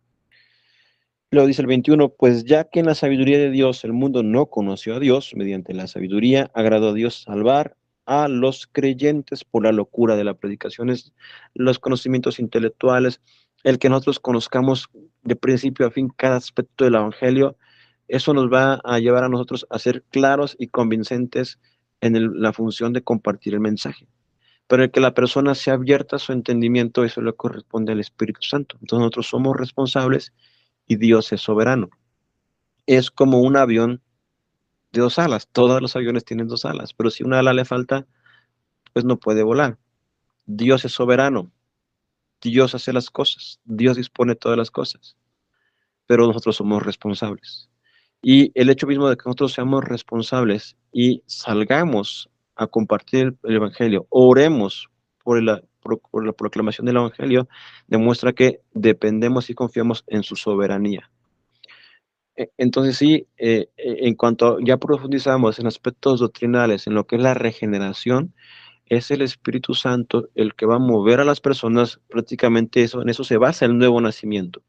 Luego dice el 21, pues ya que en la sabiduría de Dios el mundo no conoció a Dios, mediante la sabiduría agradó a Dios salvar a los creyentes por la locura de la predicación, es los conocimientos intelectuales, el que nosotros conozcamos de principio a fin cada aspecto del Evangelio, eso nos va a llevar a nosotros a ser claros y convincentes en la función de compartir el mensaje. Pero el que la persona sea abierta a su entendimiento, eso le corresponde al Espíritu Santo. Entonces nosotros somos responsables y Dios es soberano. Es como un avión de dos alas. Todos los aviones tienen dos alas, pero si una ala le falta, pues no puede volar. Dios es soberano. Dios hace las cosas. Dios dispone todas las cosas. Pero nosotros somos responsables. Y el hecho mismo de que nosotros seamos responsables y salgamos a compartir el Evangelio, oremos por la proclamación del Evangelio, demuestra que dependemos y confiamos en su soberanía. Entonces sí, en cuanto ya profundizamos en aspectos doctrinales, en lo que es la regeneración, es el Espíritu Santo el que va a mover a las personas, prácticamente eso, en eso se basa el nuevo nacimiento.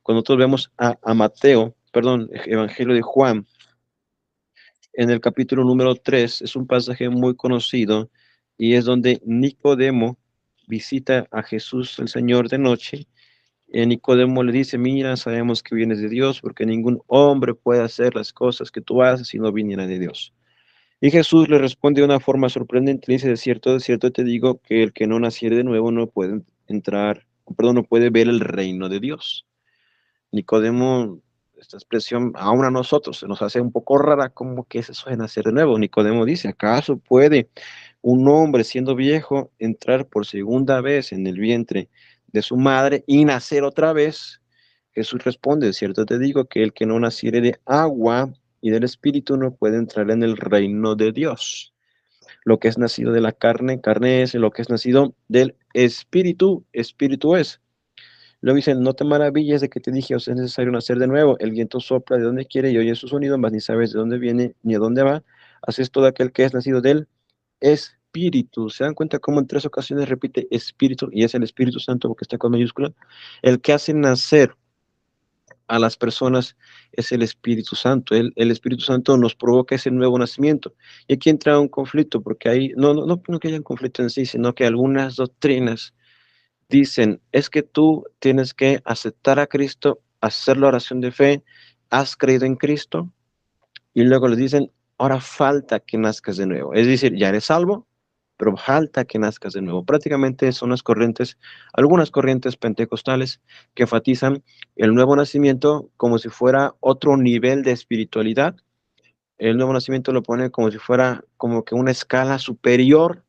Cuando nosotros vemos a Mateo, perdón, Evangelio de Juan, en el capítulo número 3, es un pasaje muy conocido y es donde Nicodemo visita a Jesús el Señor de noche. Nicodemo le dice, mira, sabemos que vienes de Dios, porque ningún hombre puede hacer las cosas que tú haces si no viniera de Dios. Y Jesús le responde de una forma sorprendente, le dice, de cierto te digo que el que no naciere de nuevo no puede entrar, perdón, no puede ver el reino de Dios. Nicodemo, esta expresión aún a nosotros se nos hace un poco rara, como que es eso de nacer de nuevo. Nicodemo dice, ¿acaso puede un hombre siendo viejo entrar por segunda vez en el vientre de su madre y nacer otra vez? Jesús responde, cierto te digo que el que no naciere de agua y del espíritu no puede entrar en el reino de Dios. Lo que es nacido de la carne, carne es, y lo que es nacido del espíritu, espíritu es. Luego dicen, no te maravilles de que te dije, os es necesario nacer de nuevo. El viento sopla de donde quiere y oye su sonido, mas ni sabes de dónde viene ni a dónde va. Así es todo aquel que es nacido del Espíritu. ¿Se dan cuenta cómo en 3 ocasiones repite Espíritu? Y es el Espíritu Santo porque está con mayúscula. El que hace nacer a las personas es el Espíritu Santo. El Espíritu Santo nos provoca ese nuevo nacimiento. Y aquí entra un conflicto, porque ahí, no que haya un conflicto en sí, sino que algunas doctrinas dicen, es que tú tienes que aceptar a Cristo, hacer la oración de fe, has creído en Cristo, y luego les dicen, ahora falta que nazcas de nuevo. Es decir, ya eres salvo, pero falta que nazcas de nuevo. Prácticamente son las corrientes, algunas corrientes pentecostales que enfatizan el nuevo nacimiento como si fuera otro nivel de espiritualidad. El nuevo nacimiento lo pone como si fuera como que una escala superior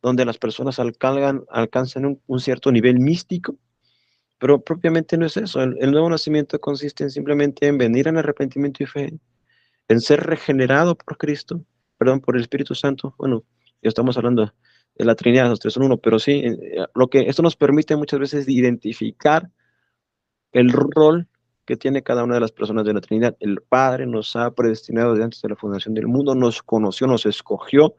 donde las personas alcanzan un cierto nivel místico, pero propiamente no es eso. El nuevo nacimiento consiste en simplemente en venir en arrepentimiento y fe, en ser regenerado por Cristo, perdón, por el Espíritu Santo. Bueno, ya estamos hablando de la Trinidad, los tres son uno, pero sí, lo que esto nos permite muchas veces identificar el rol que tiene cada una de las personas de la Trinidad. El Padre nos ha predestinado desde antes de la fundación del mundo, nos conoció, nos escogió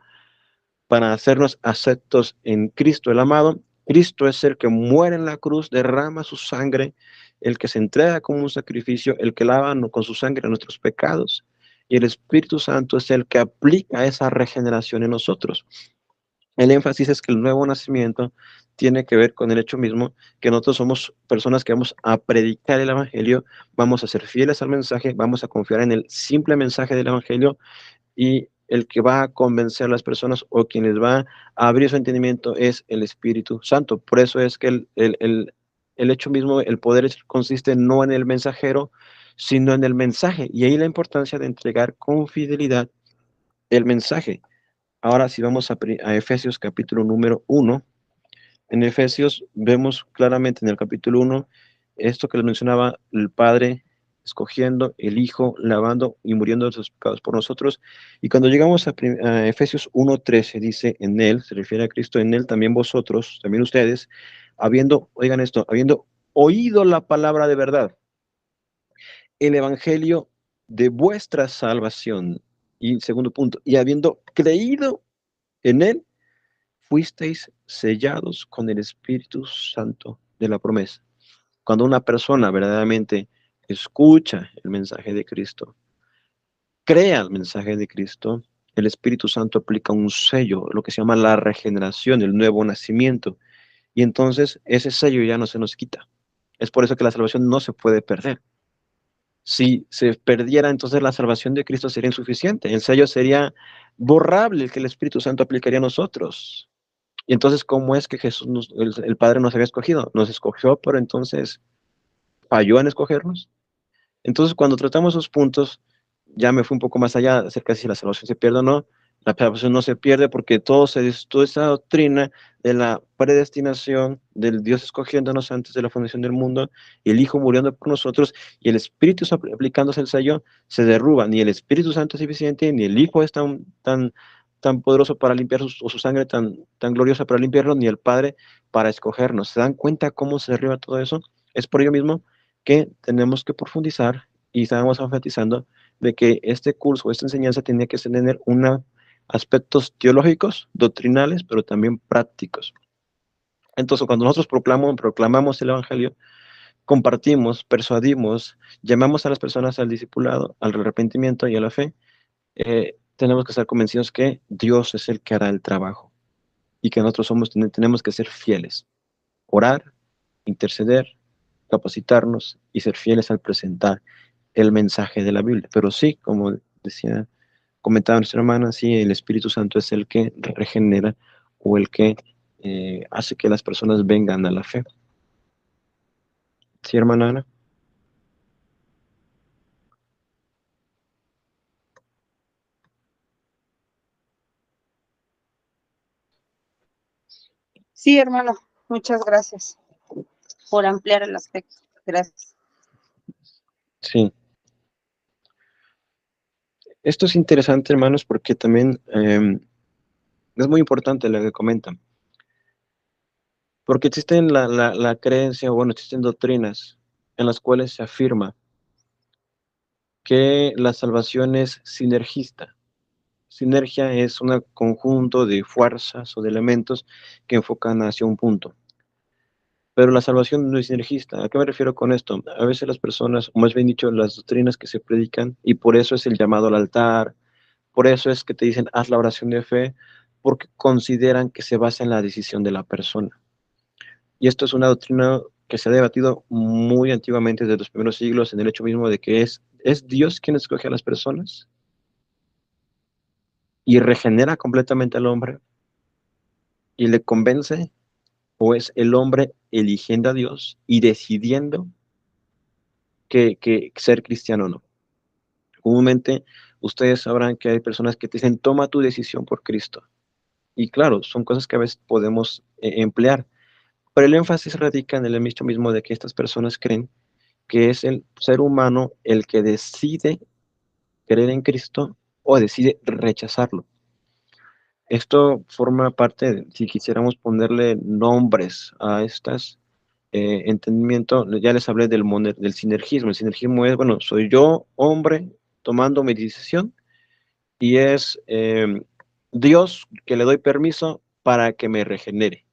para hacernos aceptos en Cristo el amado. Cristo es el que muere en la cruz, derrama su sangre, el que se entrega como un sacrificio, el que lava con su sangre nuestros pecados. Y el Espíritu Santo es el que aplica esa regeneración en nosotros. El énfasis es que el nuevo nacimiento tiene que ver con el hecho mismo que nosotros somos personas que vamos a predicar el Evangelio, vamos a ser fieles al mensaje, vamos a confiar en el simple mensaje del Evangelio, y el que va a convencer a las personas o quien les va a abrir su entendimiento es el Espíritu Santo. Por eso es que el hecho mismo, el poder consiste no en el mensajero, sino en el mensaje. Y ahí la importancia de entregar con fidelidad el mensaje. Ahora, si vamos a Efesios capítulo número 1, en Efesios vemos claramente en el capítulo 1 esto que les mencionaba, el Padre escogiendo, el Hijo lavando y muriendo de sus pecados por nosotros. Y cuando llegamos a Efesios 1:13, dice, en Él, se refiere a Cristo, en Él también vosotros, también ustedes, oigan esto, habiendo oído la palabra de verdad, el Evangelio de vuestra salvación. Y segundo punto, y habiendo creído en Él, fuisteis sellados con el Espíritu Santo de la promesa. Cuando una persona verdaderamente escucha el mensaje de Cristo, crea el mensaje de Cristo, el Espíritu Santo aplica un sello, lo que se llama la regeneración, el nuevo nacimiento, y entonces ese sello ya no se nos quita. Es por eso que la salvación no se puede perder. Si se perdiera, entonces la salvación de Cristo sería insuficiente. El sello sería borrable, el que el Espíritu Santo aplicaría a nosotros. Y entonces, ¿cómo es que Jesús, el Padre nos había escogido? Nos escogió, pero entonces falló en escogernos. Entonces, cuando tratamos esos puntos, ya me fui un poco más allá acerca de si la salvación se pierde o no. La salvación no se pierde porque toda esa doctrina de la predestinación, del Dios escogiéndonos antes de la fundación del mundo, y el Hijo muriendo por nosotros, y el Espíritu aplicándose el sello, se derruba. Ni el Espíritu Santo es suficiente, ni el Hijo es tan poderoso para limpiar su sangre, tan gloriosa para limpiarlo, ni el Padre para escogernos. ¿Se dan cuenta cómo se derriba todo eso? Es por ello mismo que tenemos que profundizar y estábamos enfatizando de que este curso, esta enseñanza tenía que tener aspectos teológicos, doctrinales, pero también prácticos. Entonces, cuando nosotros proclamamos el Evangelio, compartimos, persuadimos, llamamos a las personas al discipulado, al arrepentimiento y a la fe, tenemos que estar convencidos que Dios es el que hará el trabajo y que nosotros tenemos que ser fieles, orar, interceder, capacitarnos y ser fieles al presentar el mensaje de la Biblia. Pero sí, como comentaba nuestra hermana, sí, el Espíritu Santo es el que regenera o el que hace que las personas vengan a la fe. ¿Sí, hermana Ana? Sí, hermano, muchas gracias por ampliar el aspecto. Gracias. Sí. Esto es interesante, hermanos, porque también es muy importante lo que comentan. Porque existen la creencia, bueno, existen doctrinas en las cuales se afirma que la salvación es sinergista. Sinergia es un conjunto de fuerzas o de elementos que enfocan hacia un punto. Pero la salvación no es sinergista. ¿A qué me refiero con esto? A veces las personas, o más bien dicho, las doctrinas que se predican, y por eso es el llamado al altar, por eso es que te dicen, haz la oración de fe, porque consideran que se basa en la decisión de la persona. Y esto es una doctrina que se ha debatido muy antiguamente, desde los primeros siglos, en el hecho mismo de que ¿es Dios quien escoge a las personas y regenera completamente al hombre y le convence, o es el hombre eligiendo a Dios y decidiendo que ser cristiano o no? Comúnmente ustedes sabrán que hay personas que te dicen, toma tu decisión por Cristo. y claro, son cosas que a veces podemos emplear, pero el énfasis radica en el hecho mismo de que estas personas creen que es el ser humano el que decide creer en Cristo o decide rechazarlo. Esto forma parte, si quisiéramos ponerle nombres a estas entendimiento, ya les hablé del sinergismo. El sinergismo es, bueno, soy yo, hombre, tomando mi decisión, y es Dios que le doy permiso para que me regenere.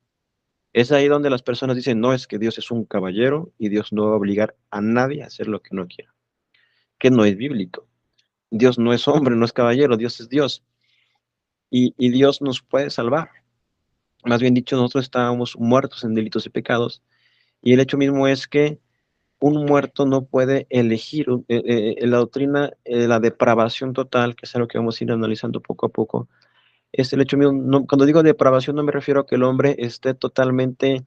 Es ahí donde las personas dicen, no, es que Dios es un caballero y Dios no va a obligar a nadie a hacer lo que no quiera, que no es bíblico. Dios no es hombre, no es caballero, Dios es Dios. Y Dios nos puede salvar. Más bien dicho, nosotros estábamos muertos en delitos y pecados, y el hecho mismo es que un muerto no puede elegir. La doctrina, la depravación total, que es algo que vamos a ir analizando poco a poco, es el hecho mismo. No, cuando digo depravación no me refiero a que el hombre esté totalmente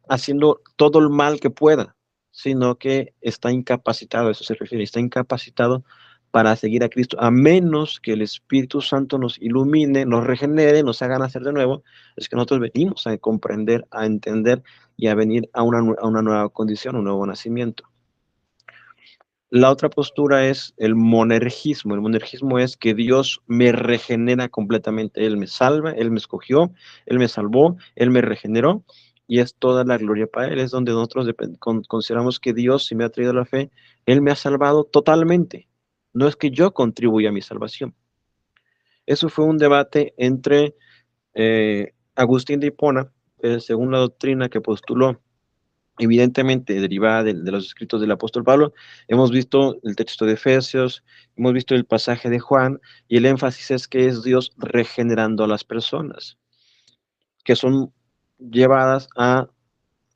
haciendo todo el mal que pueda, sino que está incapacitado, a eso se refiere, está incapacitado para seguir a Cristo, a menos que el Espíritu Santo nos ilumine, nos regenere, nos haga nacer de nuevo. Es que nosotros venimos a comprender, a entender y a venir a una nueva condición, un nuevo nacimiento. La otra postura es el monergismo. El monergismo es que Dios me regenera completamente. Él me salva, Él me escogió, Él me salvó, Él me regeneró, y es toda la gloria para Él. Es donde nosotros consideramos que Dios, si me ha traído la fe, Él me ha salvado totalmente. No es que yo contribuya a mi salvación. Eso fue un debate entre Agustín de Hipona, según la doctrina que postuló, evidentemente derivada de los escritos del apóstol Pablo. Hemos visto el texto de Efesios, hemos visto el pasaje de Juan, y el énfasis es que es Dios regenerando a las personas, que son llevadas a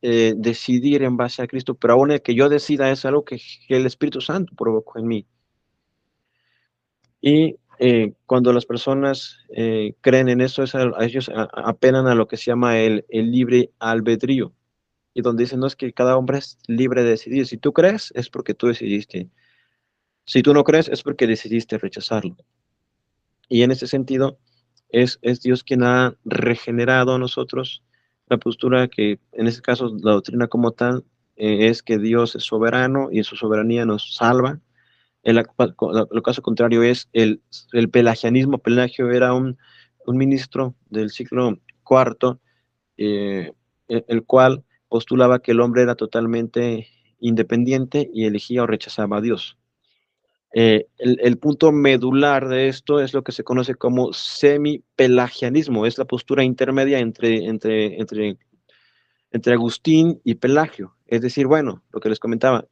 decidir en base a Cristo, pero aún el que yo decida es algo que el Espíritu Santo provocó en mí. Y cuando las personas creen en eso, ellos apelan a lo que se llama el libre albedrío, y donde dicen, no, es que cada hombre es libre de decidir. Si tú crees, es porque tú decidiste. Si tú no crees, es porque decidiste rechazarlo. Y en ese sentido, es Dios quien ha regenerado a nosotros. La postura que, en este caso, la doctrina como tal, es que Dios es soberano y en su soberanía nos salva. El caso contrario es el pelagianismo. Pelagio era un ministro del siglo IV, el cual postulaba que el hombre era totalmente independiente y elegía o rechazaba a Dios. El punto medular de esto es lo que se conoce como semipelagianismo, es la postura intermedia entre Agustín y Pelagio. Es decir, bueno, lo que les comentaba,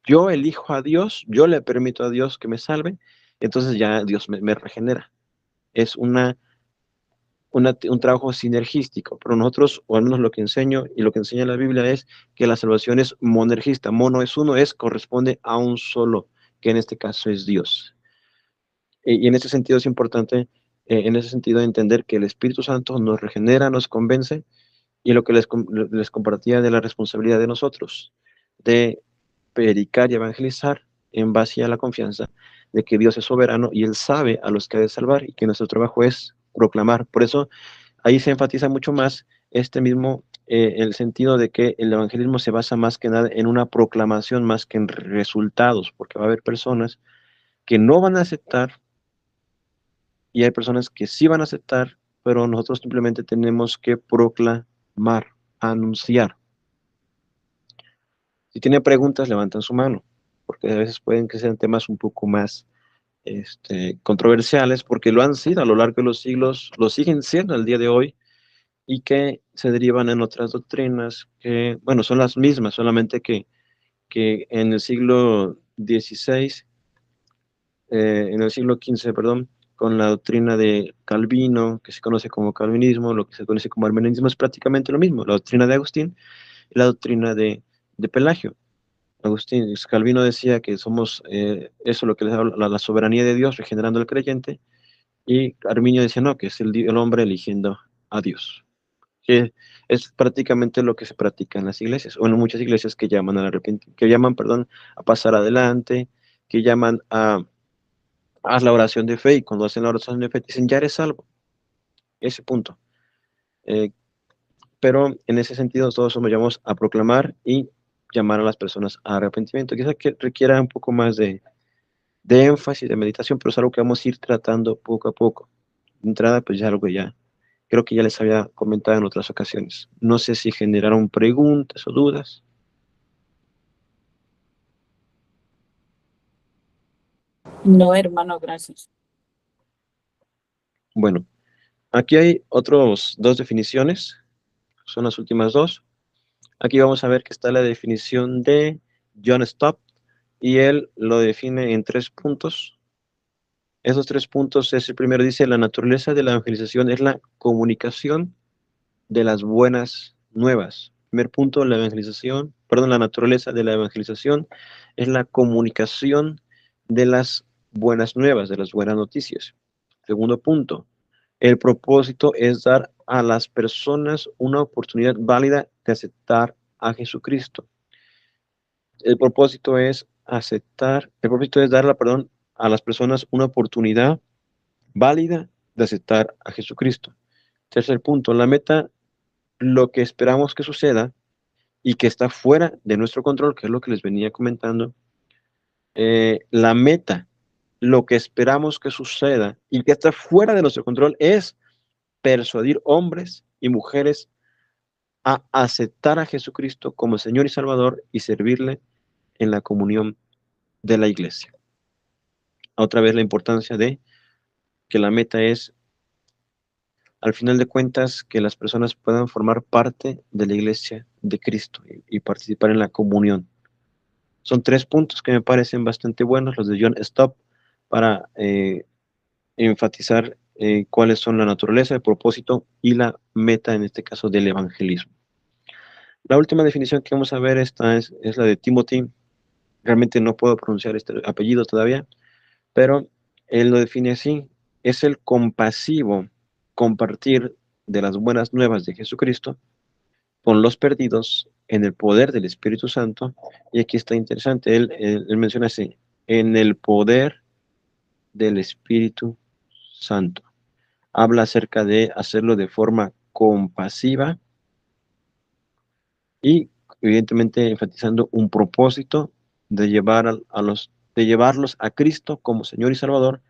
yo elijo a Dios, yo le permito a Dios que me salve, entonces ya Dios me regenera. Es un trabajo sinergístico, pero nosotros, o al menos lo que enseño y lo que enseña la Biblia, es que la salvación es monergista. Mono es uno, corresponde a un solo, que en este caso es Dios. Y en ese sentido es importante, en ese sentido, entender que el Espíritu Santo nos regenera, nos convence, y lo que les compartía de la responsabilidad de nosotros, de predicar y evangelizar en base a la confianza de que Dios es soberano y Él sabe a los que ha de salvar, y que nuestro trabajo es proclamar. Por eso ahí se enfatiza mucho más el sentido de que el evangelismo se basa más que nada en una proclamación más que en resultados, porque va a haber personas que no van a aceptar y hay personas que sí van a aceptar, pero nosotros simplemente tenemos que proclamar, anunciar. Si tienen preguntas, levantan su mano, porque a veces pueden que sean temas un poco más controversiales, porque lo han sido a lo largo de los siglos, lo siguen siendo al día de hoy, y que se derivan en otras doctrinas que, bueno, son las mismas, solamente que en el siglo XVI, en el siglo XV, perdón, con la doctrina de Calvino, que se conoce como calvinismo, lo que se conoce como arminianismo, es prácticamente lo mismo, la doctrina de Agustín y la doctrina de Pelagio. Calvino decía que somos, eso lo que les habla, la soberanía de Dios regenerando al creyente, y Arminio decía no, que es el hombre eligiendo a Dios, que es prácticamente lo que se practica en las iglesias, o en muchas iglesias que llaman a pasar adelante, que llaman a haz la oración de fe, y cuando hacen la oración de fe dicen, ya eres salvo. ese punto. Pero en ese sentido todos somos llamados a proclamar y llamar a las personas a arrepentimiento. Quizá que requiera un poco más de énfasis, de meditación, pero es algo que vamos a ir tratando poco a poco. De entrada, pues ya algo que ya, creo que ya les había comentado en otras ocasiones. No sé si generaron preguntas o dudas. No, hermano, gracias. Bueno, aquí hay otros dos definiciones, son las últimas dos. Aquí vamos a ver que está la definición de John Stott y él lo define en 3 puntos. Esos 3 puntos es el primero, dice, la naturaleza de la evangelización es la comunicación de las buenas nuevas. Primer punto, la evangelización, perdón, la naturaleza de la evangelización es la comunicación de las buenas nuevas, de las buenas noticias. Segundo punto, el propósito es dar a las personas una oportunidad válida de aceptar a Jesucristo. El propósito es darle, perdón, a las personas una oportunidad válida de aceptar a Jesucristo. Tercer punto, la meta, lo que esperamos que suceda y que está fuera de nuestro control, que es lo que les venía comentando. La meta, lo que esperamos que suceda y que está fuera de nuestro control es persuadir hombres y mujeres a aceptar a Jesucristo como Señor y Salvador y servirle en la comunión de la iglesia. Otra vez la importancia de que la meta es, al final de cuentas, que las personas puedan formar parte de la iglesia de Cristo y participar en la comunión. Son 3 puntos que me parecen bastante buenos, los de John Stott, para enfatizar cuáles son la naturaleza, el propósito y la meta, en este caso, del evangelismo. La última definición que vamos a ver es la de Timothy. Realmente no puedo pronunciar este apellido todavía, pero él lo define así: es el compasivo compartir de las buenas nuevas de Jesucristo con los perdidos en el poder del Espíritu Santo. Y aquí está interesante, él menciona así: en el poder del Espíritu Santo. Habla acerca de hacerlo de forma compasiva y evidentemente enfatizando un propósito de de llevarlos a Cristo como Señor y Salvador,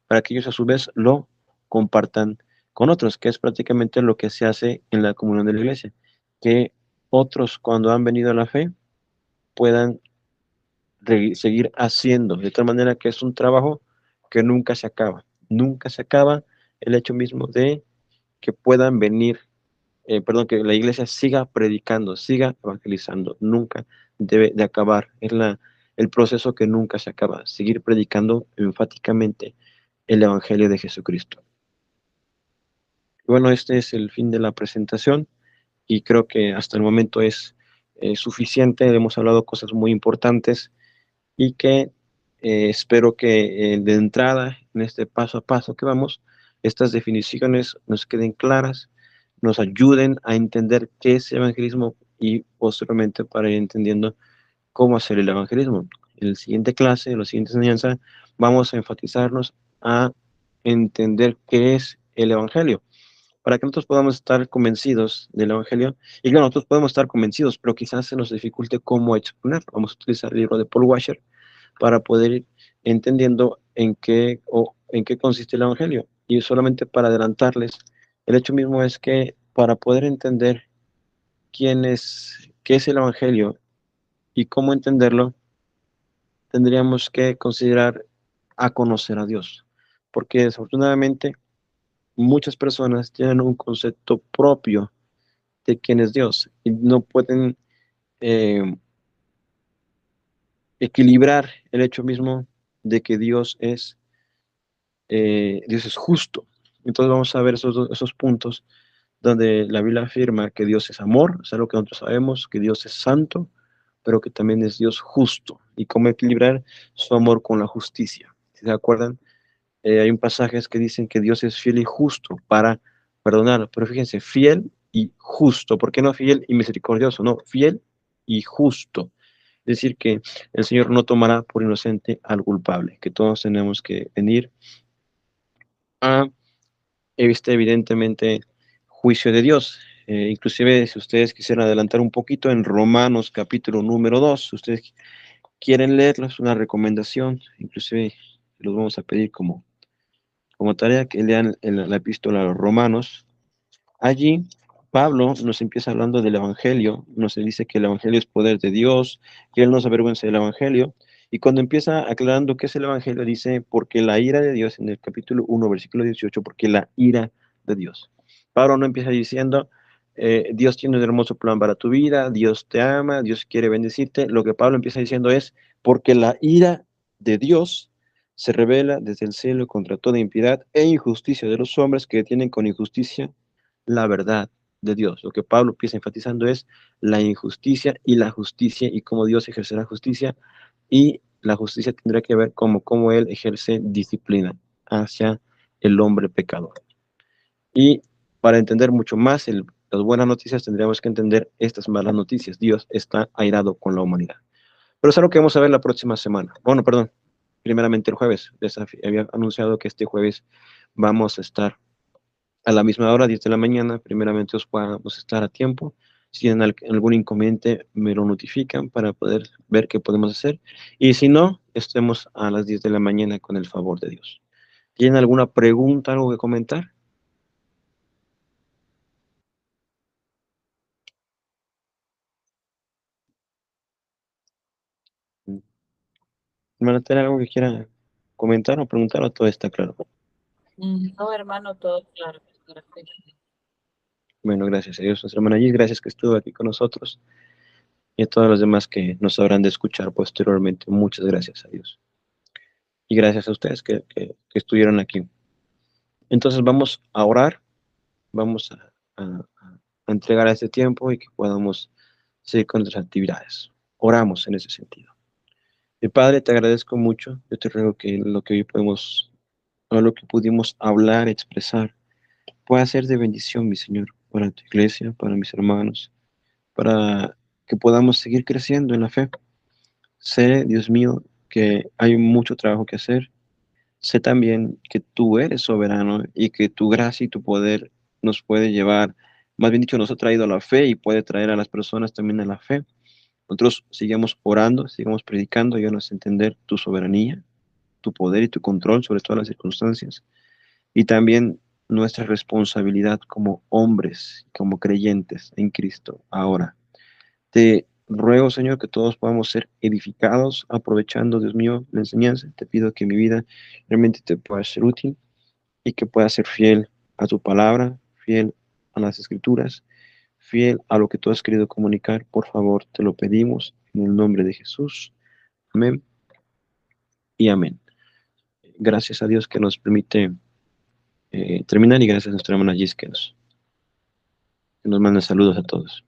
para que ellos a su vez lo compartan con otros, que es prácticamente lo que se hace en la comunión de la iglesia, que otros, cuando han venido a la fe, puedan seguir haciendo, de tal manera que es un trabajo que nunca se acaba el hecho mismo de que puedan venir, que la iglesia siga predicando, siga evangelizando, nunca debe de acabar, el proceso que nunca se acaba, seguir predicando enfáticamente el evangelio de Jesucristo. Bueno, este es el fin de la presentación y creo que hasta el momento es suficiente. Hemos hablado cosas muy importantes y que espero que de entrada, en este paso a paso que vamos, estas definiciones nos queden claras, nos ayuden a entender qué es evangelismo y posteriormente para ir entendiendo cómo hacer el evangelismo. En la siguiente clase, en la siguiente enseñanza, vamos a enfatizarnos a entender qué es el evangelio, para que nosotros podamos estar convencidos del evangelio. Y claro, nosotros podemos estar convencidos, pero quizás se nos dificulte cómo exponerlo. Vamos a utilizar el libro de Paul Washer para poder ir entendiendo en qué consiste el evangelio. Y solamente para adelantarles, el hecho mismo es que para poder entender qué es el evangelio y cómo entenderlo, tendríamos que considerar a conocer a Dios, porque desafortunadamente muchas personas tienen un concepto propio de quién es Dios y no pueden eh, equilibrar el hecho mismo de que Dios es justo. Entonces vamos a ver esos puntos donde la Biblia afirma que Dios es amor, es algo que nosotros sabemos, que Dios es santo, pero que también es Dios justo, y cómo equilibrar su amor con la justicia. Si se acuerdan, hay un pasaje que dicen que Dios es fiel y justo para perdonar, pero fíjense, fiel y justo. ¿Por qué no fiel y misericordioso? No, fiel y justo. Es decir, que el Señor no tomará por inocente al culpable, que todos tenemos que venir a evidentemente juicio de Dios. Inclusive si ustedes quisieran adelantar un poquito en Romanos capítulo número 2, si ustedes quieren leerlo, es una recomendación, inclusive los vamos a pedir como tarea que lean la epístola a los Romanos. Allí Pablo nos empieza hablando del Evangelio, nos dice que el Evangelio es poder de Dios, que Él no se avergüenza del Evangelio, y cuando empieza aclarando qué es el Evangelio, dice, porque la ira de Dios, en el capítulo 1, versículo 18, porque la ira de Dios. Pablo no empieza diciendo, Dios tiene un hermoso plan para tu vida, Dios te ama, Dios quiere bendecirte. Lo que Pablo empieza diciendo es, porque la ira de Dios se revela desde el cielo contra toda impiedad e injusticia de los hombres que detienen con injusticia la verdad de Dios. Lo que Pablo empieza enfatizando es la injusticia y la justicia y cómo Dios ejercerá justicia, y la justicia tendrá que ver cómo Él ejerce disciplina hacia el hombre pecador. Y para entender mucho más las buenas noticias tendríamos que entender estas malas noticias. Dios está airado con la humanidad. Pero es algo que vamos a ver la próxima semana. Bueno, perdón, primeramente el jueves. Les había anunciado que este jueves vamos a estar a la misma hora, 10 de la mañana. Primeramente os podamos estar a tiempo. Si tienen algún inconveniente, me lo notifican para poder ver qué podemos hacer. Y si no, estemos a las 10 de la mañana con el favor de Dios. ¿Tienen alguna pregunta, algo que comentar? Hermana, ¿tiene algo que quiera comentar o preguntar, o todo está claro? No, hermano, todo claro. Perfecto. Bueno, gracias a Dios. Nuestra hermana Gis, gracias que estuvo aquí con nosotros. Y a todos los demás que nos habrán de escuchar posteriormente. Muchas gracias a Dios. Y gracias a ustedes que estuvieron aquí. Entonces vamos a orar, vamos a entregar a este tiempo y que podamos seguir con nuestras actividades. Oramos en ese sentido. Mi Padre, te agradezco mucho. Yo te ruego que lo que hoy podemos, o lo que pudimos hablar, expresar, pueda ser de bendición, mi Señor, para tu iglesia, para mis hermanos, para que podamos seguir creciendo en la fe. Sé, Dios mío, que hay mucho trabajo que hacer. Sé también que tú eres soberano y que tu gracia y tu poder nos puede llevar, más bien dicho, nos ha traído a la fe y puede traer a las personas también a la fe. Nosotros sigamos orando, sigamos predicando, ayúdanos a entender tu soberanía, tu poder y tu control sobre todas las circunstancias. Y también nuestra responsabilidad como hombres, como creyentes en Cristo ahora. Te ruego, Señor, que todos podamos ser edificados, aprovechando, Dios mío, la enseñanza. Te pido que mi vida realmente te pueda ser útil y que pueda ser fiel a tu palabra, fiel a las escrituras, fiel a lo que tú has querido comunicar. Por favor, te lo pedimos en el nombre de Jesús. Amén y amén. Gracias a Dios que nos permite terminar, y gracias a nuestra hermana Gis que nos manda saludos a todos.